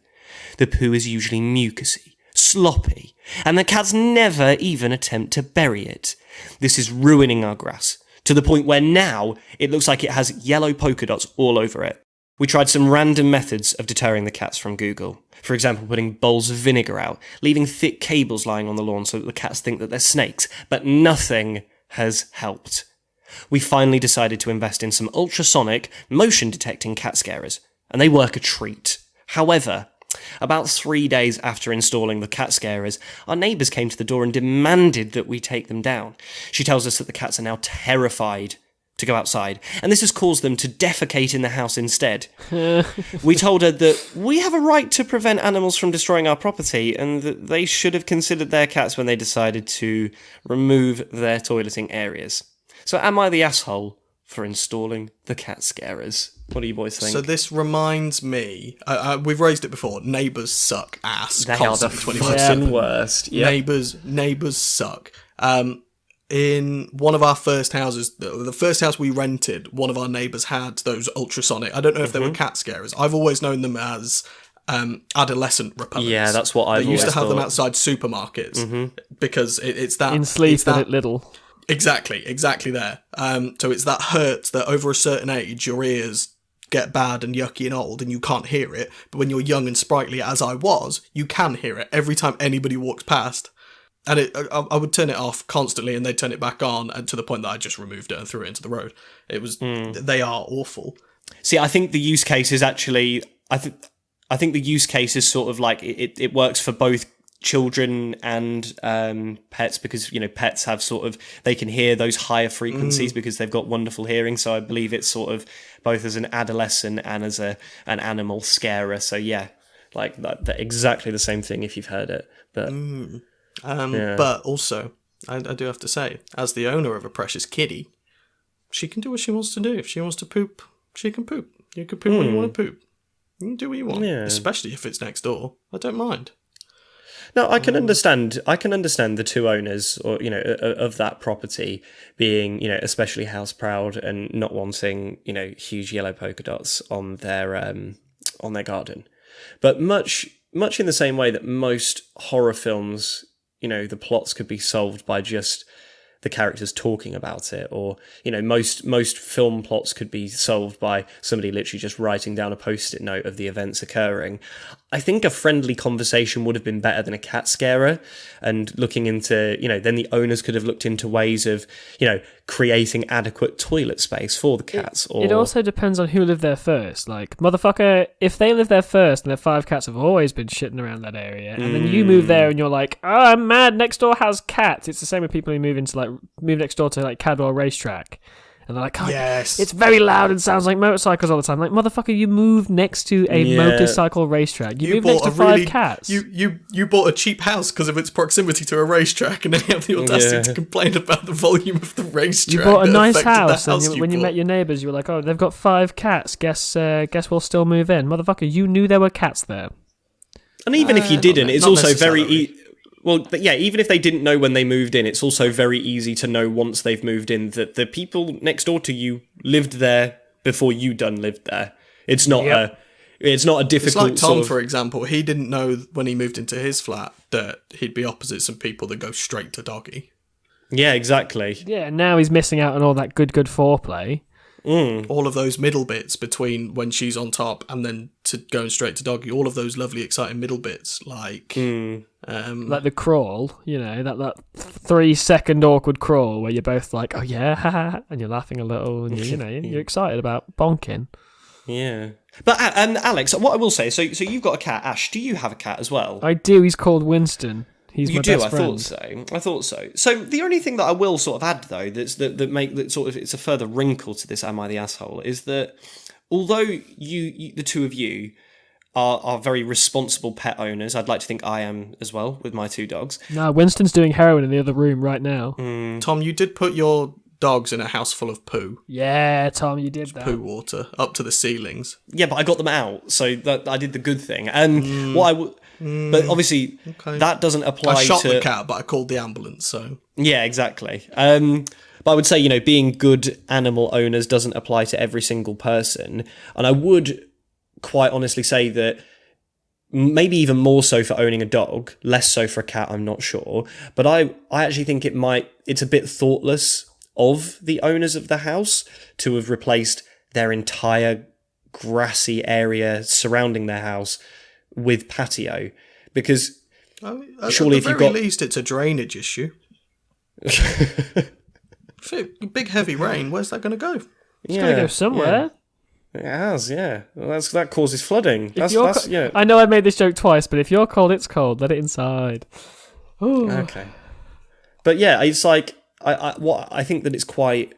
The poo is usually mucousy, sloppy, and the cats never even attempt to bury it. This is ruining our grass, to the point where now it looks like it has yellow polka dots all over it. We tried some random methods of deterring the cats from Google. For example, putting bowls of vinegar out, leaving thick cables lying on the lawn so that the cats think that they're snakes, but nothing has helped. We finally decided to invest in some ultrasonic, motion-detecting cat scarers, and they work a treat. However, about 3 days after installing the cat scarers, our neighbours came to the door and demanded that we take them down. She tells us that the cats are now terrified to go outside, and this has caused them to defecate in the house instead. We told her that we have a right to prevent animals from destroying our property, and that they should have considered their cats when they decided to remove their toileting areas. So am I the asshole for installing the cat scarers? What do you boys think? So this reminds me, we've raised it before, neighbours suck ass. They are the fucking worst. Yep. Neighbours suck. In one of our first houses, the first house we rented, one of our neighbours had those ultrasonic, I don't know if they were cat scarers. I've always known them as adolescent repellents. Yeah, that's what I've They used to have thought. them outside supermarkets because it's that... In sleep and at little. Exactly there. So it's that hurt that over a certain age, your ears get bad and yucky and old and you can't hear it. But when you're young and sprightly, as I was, you can hear it every time anybody walks past. And I would turn it off constantly and they'd turn it back on, and to the point that I just removed it and threw it into the road. It was, They are awful. See, I think the use case is actually, I think the use case is sort of like, it works for both children and pets, because pets have sort of, they can hear those higher frequencies because they've got wonderful hearing. So I believe it's sort of both as an adolescent and as an animal scarer. So yeah, like that exactly the same thing if you've heard it. But but also I do have to say, as the owner of a precious kitty, she can do what she wants to do. If she wants to poop, she can poop. You can poop when you want to poop. You can do what you want, especially if it's next door. I don't mind. No, I can understand the two owners, or of that property being, especially house proud and not wanting, huge yellow polka dots on their garden. But much in the same way that most horror films, the plots could be solved by just the characters talking about it, or most film plots could be solved by somebody literally just writing down a post-it note of the events occurring. I think a friendly conversation would have been better than a cat scarer, and looking into, then the owners could have looked into ways of, creating adequate toilet space for the cats. It also depends on who lived there first. Like, motherfucker, if they lived there first and their 5 cats have always been shitting around that area, and then you move there and you're like, oh, I'm mad, next door has cats. It's the same with people who move next door to Cadwell Racetrack. And they're like, oh, yes, it's very loud and sounds like motorcycles all the time. Like, motherfucker, you moved next to a motorcycle racetrack. You moved next to 5 cats. You bought a cheap house because of its proximity to a racetrack, and then you have the audacity to complain about the volume of the racetrack. You bought a nice house, and when you met your neighbours, you were like, oh, they've got 5 cats. Guess we'll still move in. Motherfucker, you knew there were cats there. And even if you didn't, it's also very Well, but yeah, even if they didn't know when they moved in, it's also very easy to know once they've moved in that the people next door to you lived there before you done lived there. It's not it's not a difficult. It's like Tom, for example. He didn't know when he moved into his flat that he'd be opposite some people that go straight to doggy. Yeah, exactly. Yeah, and now he's missing out on all that good foreplay. All of those middle bits between when she's on top and then to going straight to doggy. All of those lovely, exciting middle bits, like the crawl. You know, that 3-second awkward crawl where you're both like, "Oh yeah," haha, and you're laughing a little, and you're excited about bonking. Yeah. But Alex, what I will say, so you've got a cat. Ash, do you have a cat as well? I do. He's called Winston. He's my best friend. I thought so. So the only thing that I will sort of add, though, that sort of it's a further wrinkle to this "Am I the asshole?" is that although you the two of you are very responsible pet owners, I'd like to think I am as well with my 2 dogs. No, Winston's doing heroin in the other room right now. Tom, you did put your dogs in a house full of poo. Yeah, Tom, you did that. Poo water up to the ceilings. Yeah, but I got them out, so that I did the good thing. And but obviously that doesn't apply. I shot the cat, but I called the ambulance. So yeah, exactly. But I would say being good animal owners doesn't apply to every single person, and I would quite honestly say that maybe even more so for owning a dog, less so for a cat. I'm not sure, but I actually think it's a bit thoughtless of the owners of the house to have replaced their entire grassy area surrounding their house with patio, because surely if you've got, at least it's a drainage issue. Big heavy rain, where's that going to go? It's going to go somewhere. Yeah. It has, yeah. Well, that causes flooding. I know I made this joke twice, but if you're cold, it's cold. Let it inside. Ooh. Okay. But yeah, it's like I think that it's quite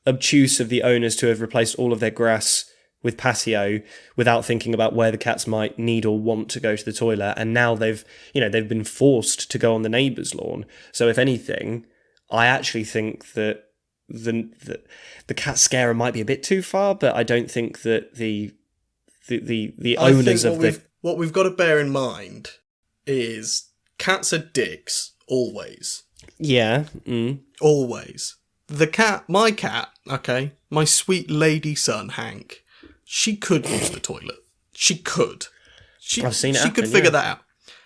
obtuse of the owners to have replaced all of their grass with patio without thinking about where the cats might need or want to go to the toilet, and now they've been forced to go on the neighbour's lawn. So if anything, I actually think that the cat scarer might be a bit too far, but I don't think that the owners of what we've got to bear in mind is cats are dicks always. Yeah. Always. My cat, okay, my sweet lady son, Hank, she could use the toilet. She could. I've seen it She could figure that out.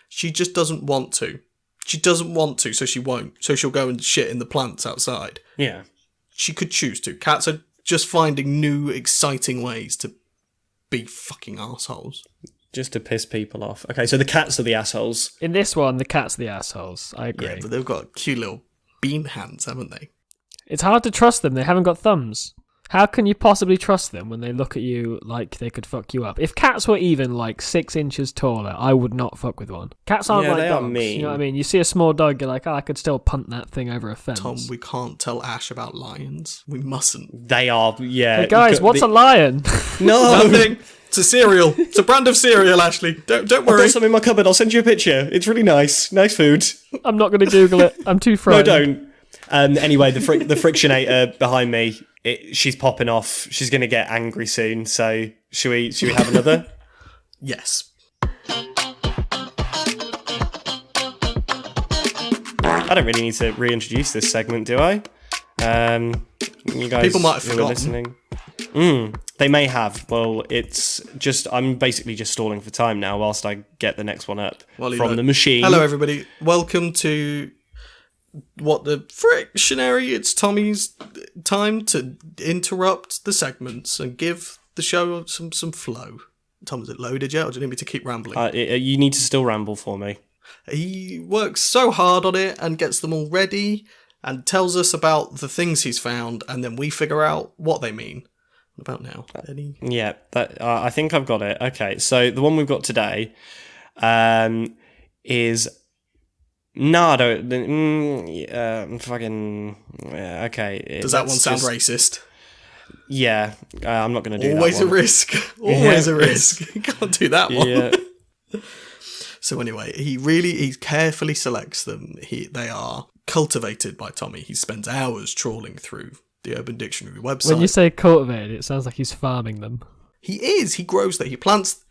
She just doesn't want to. She doesn't want to, so she won't. So she'll go and shit in the plants outside. Yeah. She could choose to. Cats are just finding new, exciting ways to be fucking assholes. Just to piss people off. Okay, so the cats are the assholes. In this one, the cats are the assholes. I agree. Yeah, but they've got cute little bean hands, haven't they? It's hard to trust them. They haven't got thumbs. How can you possibly trust them when they look at you like they could fuck you up? If cats were even like 6 inches taller, I would not fuck with one. Cats aren't like dogs. Are mean. You know what I mean? You see a small dog, you're like, I could still punt that thing over a fence. Tom, we can't tell Ash about lions. We mustn't. They are, yeah. Hey guys, what's a lion? No. Nothing. It's a cereal. It's a brand of cereal, Ashley. Don't worry. I've got some in my cupboard. I'll send you a picture. It's really nice. Nice food. I'm not going to Google it. I'm too frightened. No, don't. Anyway, the frictionator behind me, she's popping off. She's going to get angry soon. So should we have another? Yes. I don't really need to reintroduce this segment, do I? You guys, people might have forgotten. Listening. They may have. Well, it's just I'm basically just stalling for time now whilst I get the next one up from the machine. Hello, everybody. Welcome to What the Frictionary. It's Tommy's time to interrupt the segments and give the show some flow. Tom, is it loaded yet, or do you need me to keep rambling? You need to still ramble for me. He works so hard on it and gets them all ready and tells us about the things he's found, and then we figure out what they mean. What about now? Yeah, I think I've got it. Okay, so the one we've got today is... No, I don't... fucking... Yeah, okay. Does that one sound racist? Yeah, I'm not going to do Always that one. a risk. Always a risk. You can't do that one. Yeah. So anyway, he carefully selects them. They are cultivated by Tommy. He spends hours trawling through the Urban Dictionary website. When you say cultivated, it sounds like he's farming them. He is. He grows them. He plants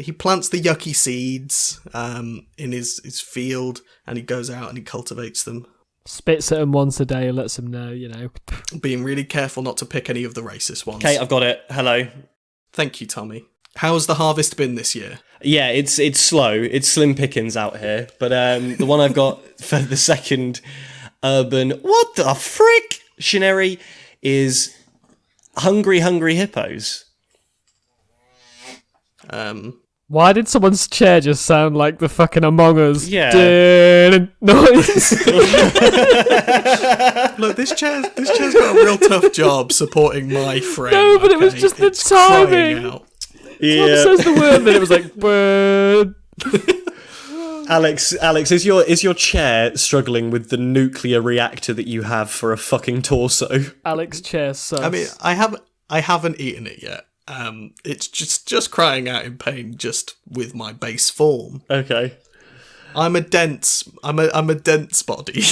he plants the yucky seeds in his field, and he goes out and he cultivates them. Spits at them once a day and lets them know, Being really careful not to pick any of the racist ones. Okay, I've got it. Hello. Thank you, Tommy. How's the harvest been this year? Yeah, it's slow. It's slim pickings out here. But the one I've got for the second urban, what the frick, Shineri, is Hungry Hippos. Why did someone's chair just sound like the fucking Among Us? Yeah. Noise. Look, this chair's got a real tough job supporting my frame. No, but it was just the timing. Out. Yeah. Tom says the word, then it was like, bird. Alex, is your chair struggling with the nuclear reactor that you have for a fucking torso? Alex chair sus. I mean, I haven't eaten it yet. It's just crying out in pain just with my base form. Okay. I'm a dense body.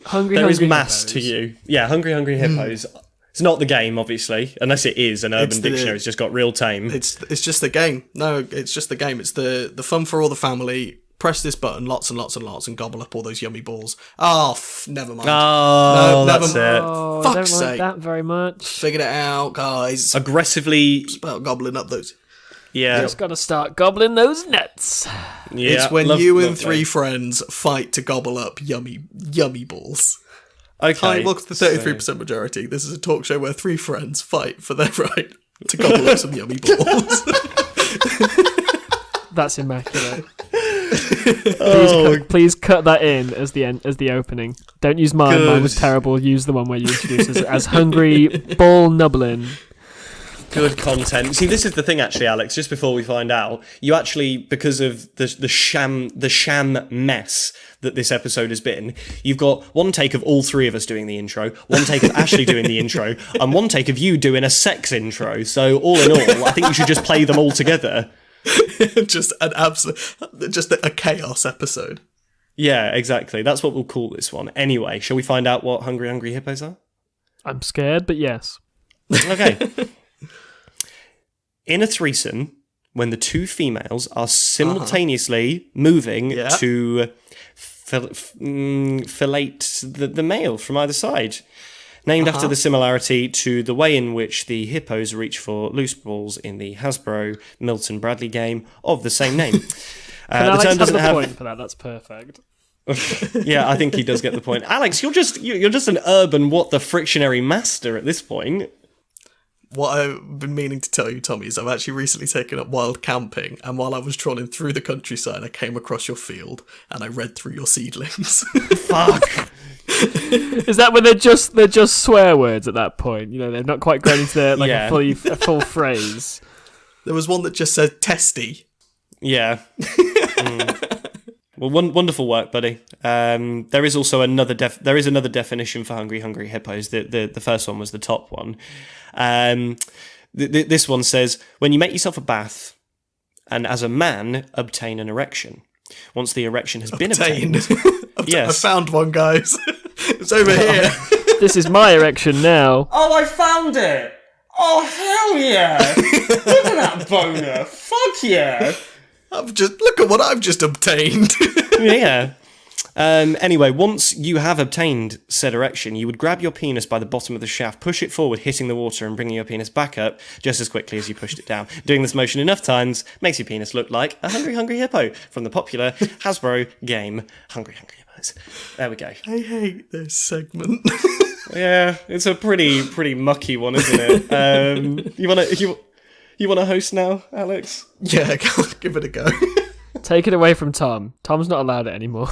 Hungry is mass hippos. to you. Yeah, Hungry Hippos. It's not the game, obviously, unless it is, and Urban Dictionary's just got real tame. It's just the game. No, it's just the game. It's the fun for all the family. Press this button lots and lots and lots and gobble up all those yummy balls. Oh, never mind. Oh, no, that's never it. Oh, Fuck's I don't sake. like that very much. Figured it out, guys. Aggressively, It's about gobbling up those. yeah. Just gotta start gobbling those nuts. Yeah, It's when love- you and love three those. friends fight to gobble up yummy balls. Okay. Hi, welcome to the 33% majority. This is a talk show where three friends fight for their right to gobble up some yummy balls. That's immaculate. Oh, Please cut that in as the opening. Don't use mine. Good. Mine was terrible. Use the one where you introduce us as hungry ball nubbling. good content. See, this is the thing, actually, Alex. Just before we find out, you actually, because of the sham mess that this episode has been, you've got one take of all three of us doing the intro, one take of Ashley doing the intro, and one take of you doing a sex intro. So all in all, I think you should just play them all together. Just an just a chaos episode. Yeah, exactly. That's what we'll call this one. Anyway, shall we find out what Hungry Hippos are? I'm scared, but yes. Okay. In a threesome, when the two females are simultaneously moving Yeah. to fillet the male from either side, named after the similarity to the way in which the hippos reach for loose balls in the Hasbro Milton Bradley game of the same name. Can The Alex term have doesn't the have. point for that? That's perfect. Yeah, I think he does get the point. Alex, you're just an urban what the frictionary master at this point. What I've been meaning to tell you, Tommy, is I've actually recently taken up wild camping, and while I was trolling through the countryside, I came across your field, and I read through your seedlings. Fuck. Is that when they're just swear words at that point? They've not quite grown into Yeah. a full phrase. There was one that just said testy. Yeah. Well, wonderful work, buddy. There is also another definition for hungry hippos. The first one was the top one. This one says, when you make yourself a bath and as a man obtain an erection. Once the erection has been obtained. Yes. I found one, guys. It's over here. This is my erection now. Oh, I found it! Oh, hell yeah! Look at that boner! Fuck yeah! Look at what I've just obtained. Yeah. Anyway, once you have obtained said erection, you would grab your penis by the bottom of the shaft, push it forward, hitting the water and bringing your penis back up just as quickly as you pushed it down. Doing this motion enough times makes your penis look like a hungry hippo from the popular Hasbro game Hungry Hippos. There we go. I hate this segment. Yeah, it's a pretty mucky one, isn't it? You wanna host now, Alex? Yeah, give it a go. Take it away from Tom. Tom's not allowed it anymore.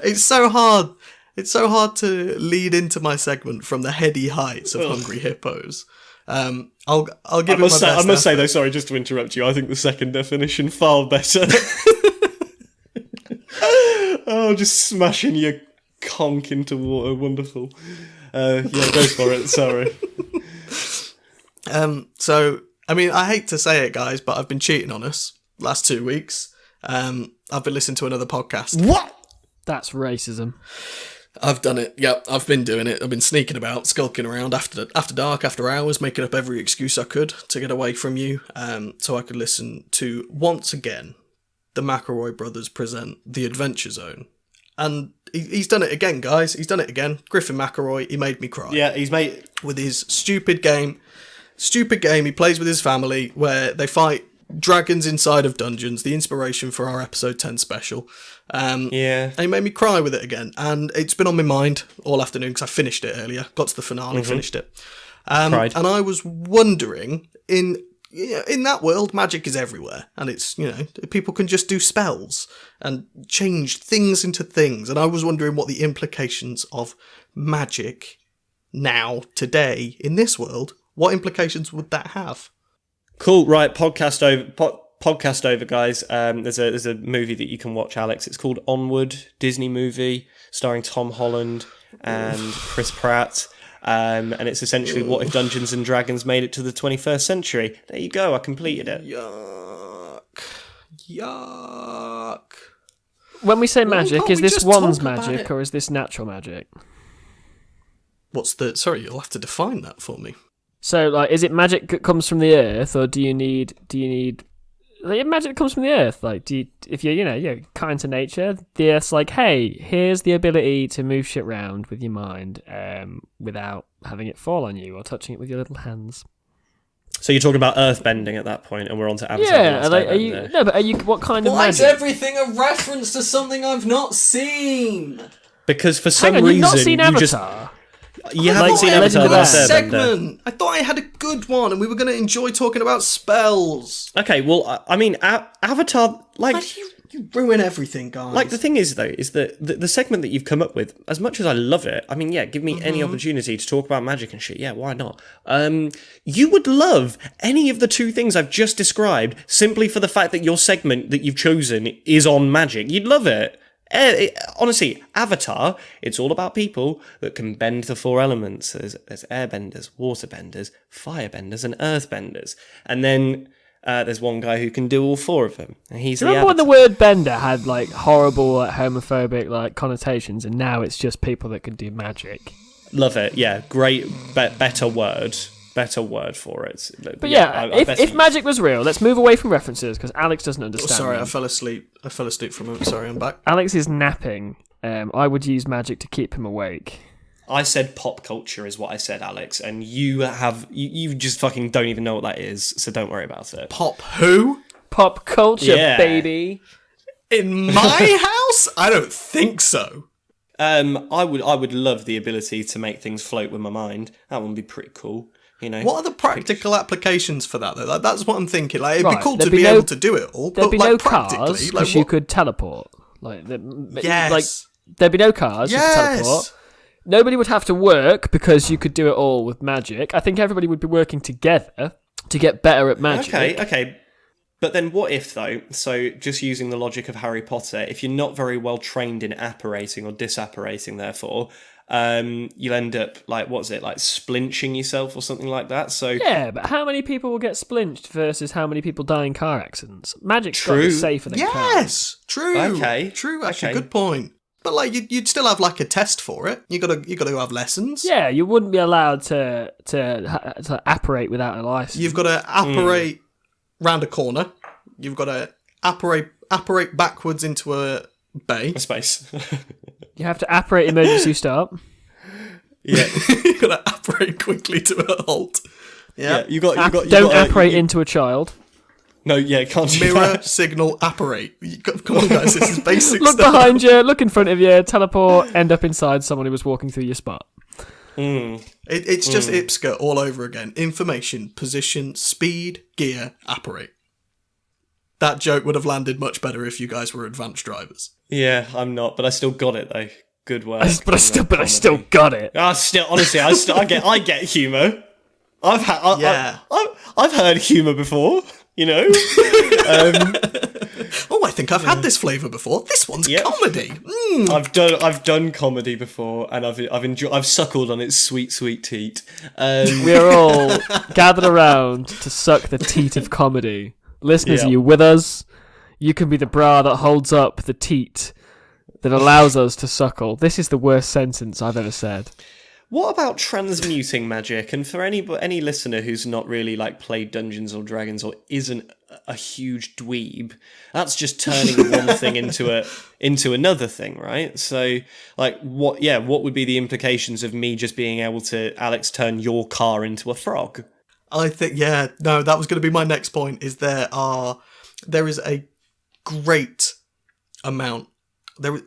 It's so hard. It's so hard to lead into my segment from the heady heights of Hungry Hippos. I'll give it my best. I must say though, sorry, just to interrupt you, I think the second definition far better. Oh, just smashing your conch into water, wonderful. Yeah, go for it. Sorry. So, I mean, I hate to say it, guys, but I've been cheating on us last 2 weeks. I've been listening to another podcast. What? That's racism. I've done it. Yep, I've been doing it. I've been sneaking about, skulking around after dark, after hours, making up every excuse I could to get away from you, so I could listen to, once again, the McElroy brothers present The Adventure Zone. And he's done it again, guys. He's done it again. Griffin McElroy, he made me cry. Yeah, he's made... With his stupid game he plays with his family, where they fight dragons inside of dungeons, the inspiration for our episode 10 special. Yeah. And he made me cry with it again. And it's been on my mind all afternoon because I finished it earlier. Got to the finale, finished it. And I was wondering, in that world, magic is everywhere. And it's, people can just do spells and change things into things. And I was wondering what the implications of magic now, today, in this world, what implications would that have? Cool, right, podcast over, guys. There's a movie that you can watch, Alex. It's called Onward, Disney movie, starring Tom Holland and Chris Pratt. And it's essentially what if Dungeons and Dragons made it to the 21st century. There you go, I completed it. Yuck. When we say magic, is this one's magic or is this natural magic? Sorry, you'll have to define that for me. So, like, is it magic that comes from the earth, or do you need like, magic that comes from the earth? Like, if you're kind to nature, the earth's like, hey, here's the ability to move shit around with your mind, without having it fall on you or touching it with your little hands. So you're talking about earth bending at that point, and we're on to Avatar. Yeah, what kind of magic? Why is everything a reference to something I've not seen? Because for some reason, you've not seen Avatar. You haven't seen Avatar that segment. I thought I had a good one, and we were going to enjoy talking about spells. Okay, well, I mean, Avatar, like... You ruin everything, guys. Like, the thing is, though, is that the segment that you've come up with, as much as I love it, I mean, yeah, give me any opportunity to talk about magic and shit, yeah, why not? You would love any of the two things I've just described simply for the fact that your segment that you've chosen is on magic. You'd love it. Honestly, Avatar, it's all about people that can bend the four elements. There's airbenders, waterbenders, firebenders, and earthbenders. And then there's one guy who can do all four of them. And he's Remember when the word bender had like horrible, like, homophobic like connotations, and now it's just people that can do magic? Love it. Yeah, great, better word for it. But if magic was real, let's move away from references because Alex doesn't understand. Sorry, I fell asleep from him. Sorry, I'm back. Alex is napping. I would use magic to keep him awake. I said pop culture is what I said, Alex, and you just fucking don't even know what that is, so don't worry about it. Pop who? Pop culture, baby. In my house? I don't think so. I would love the ability to make things float with my mind. That would be pretty cool. What are the practical applications for that, though? Like, that's what I'm thinking. Like, it'd be cool to be able to do it all, there'd but be like, no practically, cars because you could teleport. Yes. Like, there'd be no cars. Yes. You could teleport. Nobody would have to work because you could do it all with magic. I think everybody would be working together to get better at magic. Okay. But then what if, though, so just using the logic of Harry Potter, if you're not very well trained in apparating or disapparating, therefore, you'll end up, like, splinching yourself or something like that. So yeah, but how many people will get splinched versus how many people die in car accidents? Magic's got to be safer than cars. Yes, true. Okay. True, actually, good point. But like, you'd still have like a test for it. You gotta have lessons. Yeah, you wouldn't be allowed to apparate without a license. You've got to apparate round a corner. You've got to apparate backwards into a bay. A space. You have to apparate emergency start. Yeah, you got to apparate quickly to a halt. Yeah, you got. Don't apparate into a child. No, yeah, can't do mirror, that. signal, apparate. Come on, guys, this is basic Look stuff. behind you, look in front of you, teleport, end up inside someone who was walking through your spot. It's just IPSCA all over again. Information, position, speed, gear, apparate. That joke would have landed much better if you guys were advanced drivers. Yeah, I'm not, but I still got it though. Good work. But I still got it. Honestly, I get humour. I've heard humour before. I think I've had this flavour before. This one's comedy. I've done comedy before, and I've suckled on its sweet teat. We are all gathered around to suck the teat of comedy. Listeners, are you with us? You can be the bra that holds up the teat that allows us to suckle. This is the worst sentence I've ever said. What about transmuting magic? And for any listener who's not really like played Dungeons or Dragons or isn't a huge dweeb, that's just turning one thing into another thing, right? So, like, what would be the implications of me just being able to, Alex, turn your car into a frog? I think, that was going to be my next point, is there is a great amount.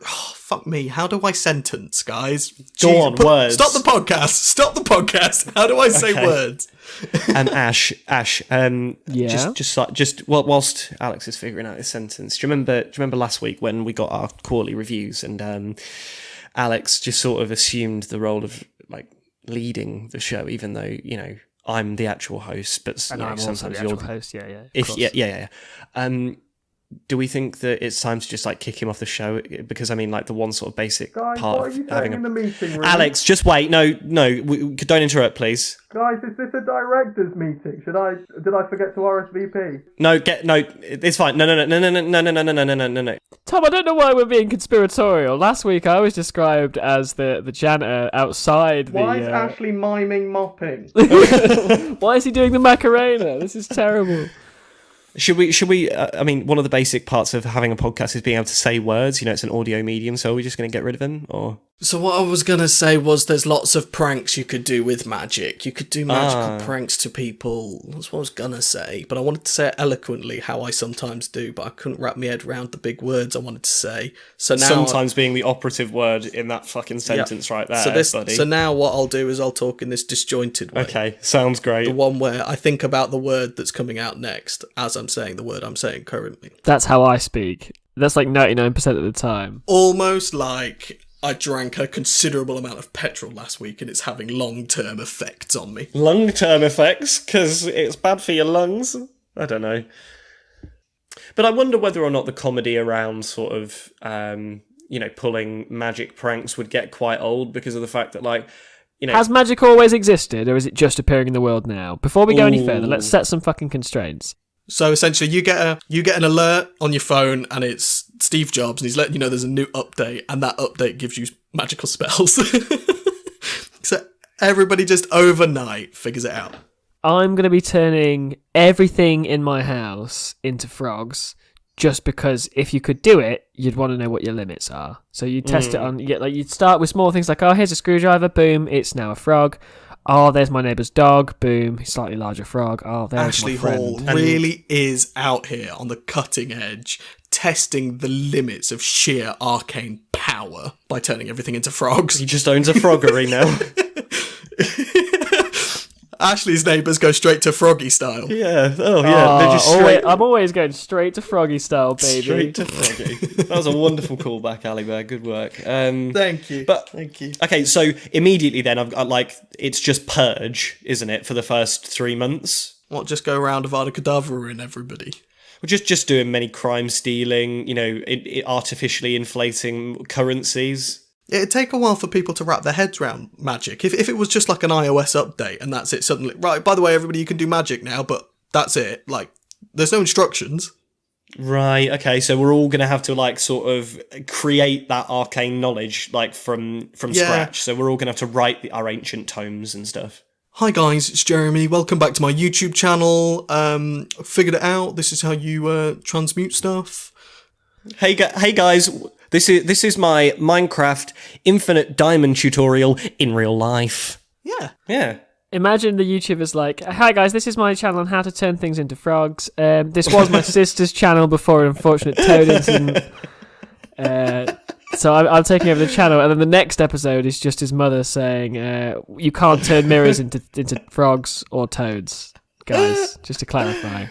Fuck me. How do I sentence, guys? Go on, words. Stop the podcast. How do I say words? Ash, whilst Alex is figuring out his sentence, do you remember last week when we got our quarterly reviews and Alex just sort of assumed the role of like leading the show, even though, you know, I'm the actual host, but and I'm also the actual host. Yeah. Do we think that it's time to just like kick him off the show? Because I mean, like the one sort of basic guys, part of having in the meeting room? Alex, just wait. No, don't interrupt, please. Guys, is this a directors' meeting? Did I forget to RSVP? No, it's fine. No. Tom, I don't know why we're being conspiratorial. Last week I was described as the janitor outside. Why is Ashley miming mopping? Why is he doing the Macarena? This is terrible. Should we? I mean, one of the basic parts of having a podcast is being able to say words. You know, it's an audio medium, so are we just going to get rid of them, or? So what I was going to say was there's lots of pranks you could do with magic. You could do magical pranks to people. That's what I was going to say. But I wanted to say it eloquently, how I sometimes do, but I couldn't wrap my head around the big words I wanted to say. So now sometimes being the operative word in that fucking sentence right there, buddy. So now what I'll do is I'll talk in this disjointed way. Okay, sounds great. The one where I think about the word that's coming out next as I'm saying the word I'm saying currently. That's how I speak. That's like 99% of the time. Almost like I drank a considerable amount of petrol last week and it's having long-term effects on me. Long-term effects? Because it's bad for your lungs? I don't know. But I wonder whether or not the comedy around sort of, pulling magic pranks would get quite old because of the fact that, like, you know... Has magic always existed, or is it just appearing in the world now? Before we go any further, let's set some fucking constraints. So essentially, you get an alert on your phone, and it's Steve Jobs, and he's letting you know there's a new update, and that update gives you magical spells. So everybody just overnight figures it out. I'm going to be turning everything in my house into frogs, just because if you could do it, you'd want to know what your limits are. So you test it on. You'd start with small things like, oh, here's a screwdriver, boom, it's now a frog. Oh, there's my neighbour's dog. Boom, slightly larger frog. Oh, there's Ashley my friend. Hall really is out here on the cutting edge, testing the limits of sheer arcane power by turning everything into frogs. He just owns a froggery now. Ashley's neighbours go straight to Froggy style. Yeah. Oh, yeah. They're just straight... I'm always going straight to Froggy style, baby. Straight to Froggy. That was a wonderful callback, Ali Bear. Good work. Thank you. Thank you. Okay, so immediately then, I've like, it's just Purge, isn't it, for the first 3 months? What, just go around Avada Kedavra in everybody? We're just doing many crime stealing, artificially inflating currencies. It'd take a while for people to wrap their heads around magic. If it was just like an iOS update and that's it suddenly... Right, by the way, everybody, you can do magic now, but that's it. Like, there's no instructions. Right, okay, so we're all going to have to, like, sort of create that arcane knowledge, like, from scratch. So we're all going to have to write our ancient tomes and stuff. Hi guys, it's Jeremy. Welcome back to my YouTube channel. Figured it out. This is how you transmute stuff. Hey guys... This is my Minecraft Infinite Diamond tutorial in real life. Yeah. Imagine the YouTuber's like, hi guys, this is my channel on how to turn things into frogs. This was my sister's channel before an unfortunate toad incident. So I'm taking over the channel, and then the next episode is just his mother saying, you can't turn mirrors into frogs or toads, guys, just to clarify.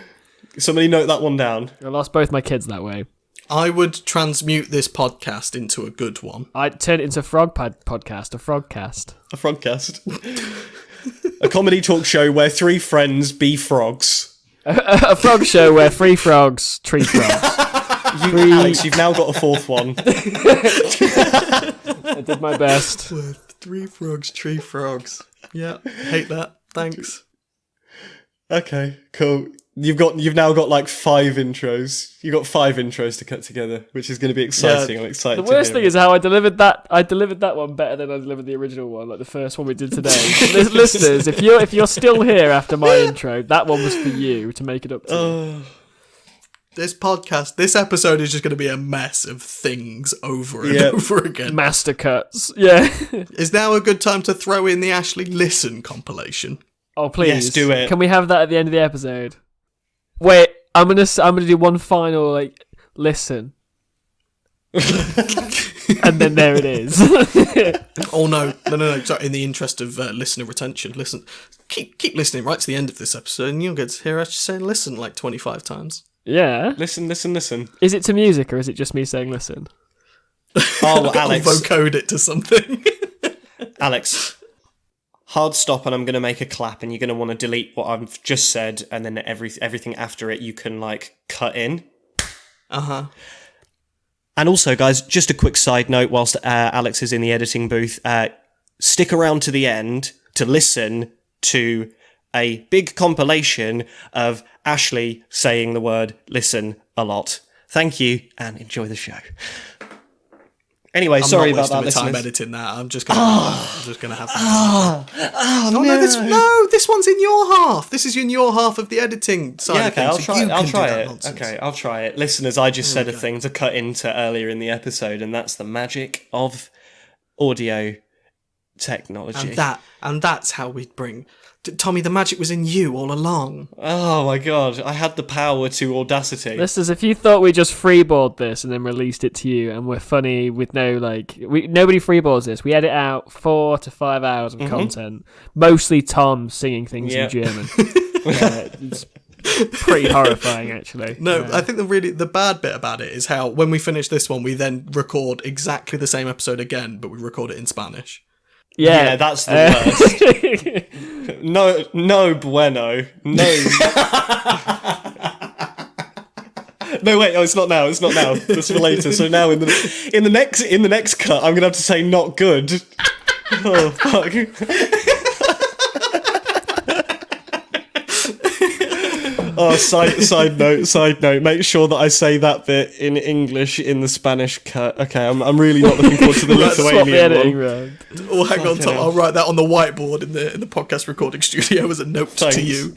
Somebody note that one down. I lost both my kids that way. I would transmute this podcast into a good one. I'd turn it into a podcast, a frogcast. A frogcast. A comedy talk show where 3 friends be frogs. A frog show where 3 frogs, tree frogs. Alex, you've now got a 4th one. I did my best. With 3 frogs, tree frogs. Yeah, hate that. Thanks. Okay, cool. You've now got like 5 intros. You've got 5 intros to cut together, which is going to be exciting. I'm excited. The worst thing is how I delivered that. I delivered that one better than I delivered the original one, like the first one we did today. Listeners, if you're still here after my intro, that one was for you to make it up to. You. This episode is just going to be a mess of things over and over again. Master cuts. Yeah. Is now a good time to throw in the Ashley Listen compilation? Oh please, yes, do it. Can we have that at the end of the episode? Wait, I'm gonna do one final listen, and then there it is. Oh no! Sorry, in the interest of listener retention, listen, keep listening right to the end of this episode, and you'll get to hear us say "listen" like 25 times. Yeah. Listen. Is it to music or is it just me saying "listen"? Oh, Alex, I'll vocode it to something. Alex. Hard stop, and I'm going to make a clap, and you're going to want to delete what I've just said, and then everything after it you can cut in. And also, guys, just a quick side note whilst Alex is in the editing booth, stick around to the end to listen to a big compilation of Ashley saying the word listen a lot. Thank you, and enjoy the show. Anyway, sorry about that, listeners. I'm not wasting my time editing that. I'm just gonna have. No, this one's in your half. This is in your half of the editing side. Yeah, okay, I'll try it. Okay, I'll try it. Listeners, I just said a thing to cut into earlier in the episode, and that's the magic of audio technology. And that's how we bring. Tommy, the magic was in you all along. Oh my god, I had the power to Audacity. Listeners, if you thought we just freeboard this and then released it to you and we're funny with nobody freeboards this. We edit out 4 to 5 hours of content. Mostly Tom singing things in German. It's pretty horrifying, actually. No, I think the bad bit about it is how when we finish this one, we then record exactly the same episode again, but we record it in Spanish. Yeah, that's the worst. No bueno. No. No, wait. Oh, it's not now. That's for later. So now in the next cut, I'm gonna have to say not good. Oh fuck. Oh, side note. Make sure that I say that bit in English in the Spanish cut. Okay, I'm really not looking forward to the Lithuanian one. Oh, hang on, Tom. I'll write that on the whiteboard in the podcast recording studio as a note to you.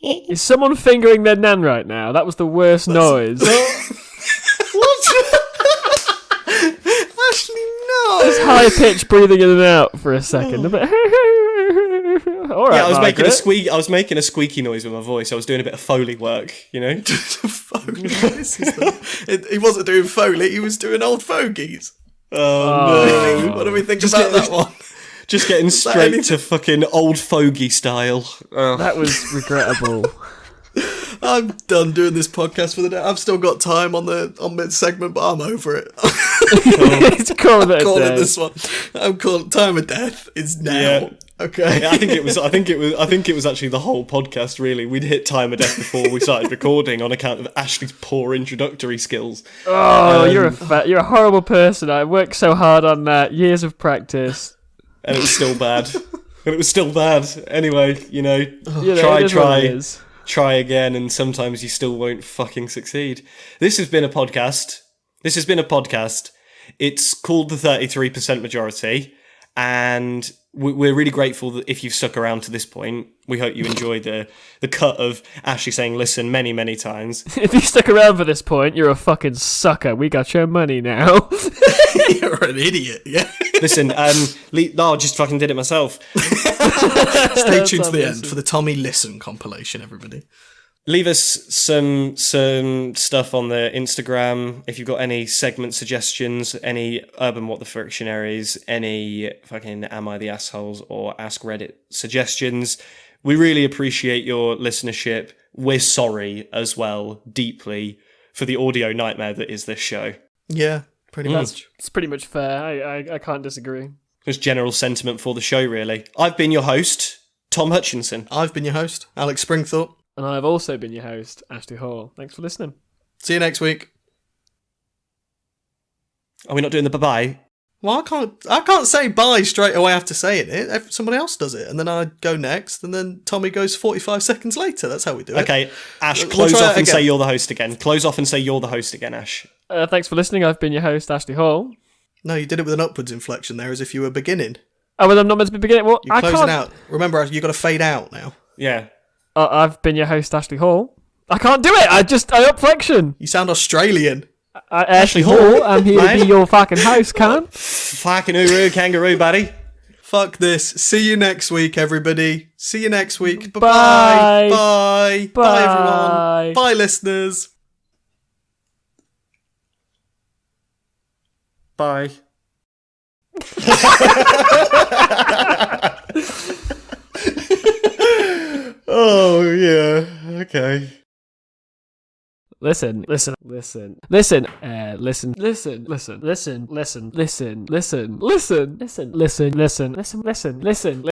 Is someone fingering their nan right now? That was the worst noise. What? Ashley, no. Just high pitched breathing in and out for a second. A bit. All right, I was Margaret. making a squeak. I was making a squeaky noise with my voice. I was doing a bit of Foley work, you know. Foley he wasn't doing Foley. He was doing old fogies. Oh no! What do we think about that one? Just getting straight to fucking old fogey style. That was regrettable. I'm done doing this podcast for the day. I've still got time on mid segment, but I'm over it. It's calling it this one. I'm calling time of death. It's now. Yeah. Okay. Yeah, I think it was actually the whole podcast. Really, we'd hit time of death before we started recording on account of Ashley's poor introductory skills. Oh, you're a horrible person. I worked so hard on that. Years of practice. And it was still bad. Anyway, try again, and sometimes you still won't fucking succeed. This has been a podcast. It's called the 33% Majority, and we're really grateful that if you've stuck around to this point. We hope you enjoyed the cut of Ashley saying listen many, many times. If you stuck around for this point, you're a fucking sucker. We got your money now. You're an idiot, yeah. Listen, I just fucking did it myself. Stay tuned to the end for the Tommy Listen compilation, everybody. Leave us some stuff on the Instagram if you've got any segment suggestions, any Urban What the Frictionaries, any fucking Am I the Assholes or Ask Reddit suggestions. We really appreciate your listenership. We're sorry as well, deeply, for the audio nightmare that is this show. Yeah, pretty much. It's pretty much fair. I can't disagree. Just general sentiment for the show, really. I've been your host, Tom Hutchinson. I've been your host, Alex Springthorpe. And I've also been your host, Ashley Hall. Thanks for listening. See you next week. Are we not doing the bye-bye? Well, I can't say bye straight away after saying it. Somebody else does it, and then I go next, and then Tommy goes 45 seconds later. That's how we do it. Okay, Ash, close off and say you're the host again. Close off and say you're the host again, Ash. Thanks for listening. I've been your host, Ashley Hall. No, you did it with an upwards inflection there, as if you were beginning. Oh, well, I'm not meant to be beginning. What? You're closing out. Remember, you got to fade out now. Yeah. I've been your host, Ashley Hall. I can't do it. I up flexion. You sound Australian. Ashley Hall. I'm here to be your fucking host, cunt. Fucking uru kangaroo, buddy. Fuck this. See you next week, everybody. See you next week. Bye. Bye. Bye, everyone. Bye, listeners. Bye. Oh, yeah. Okay. Listen,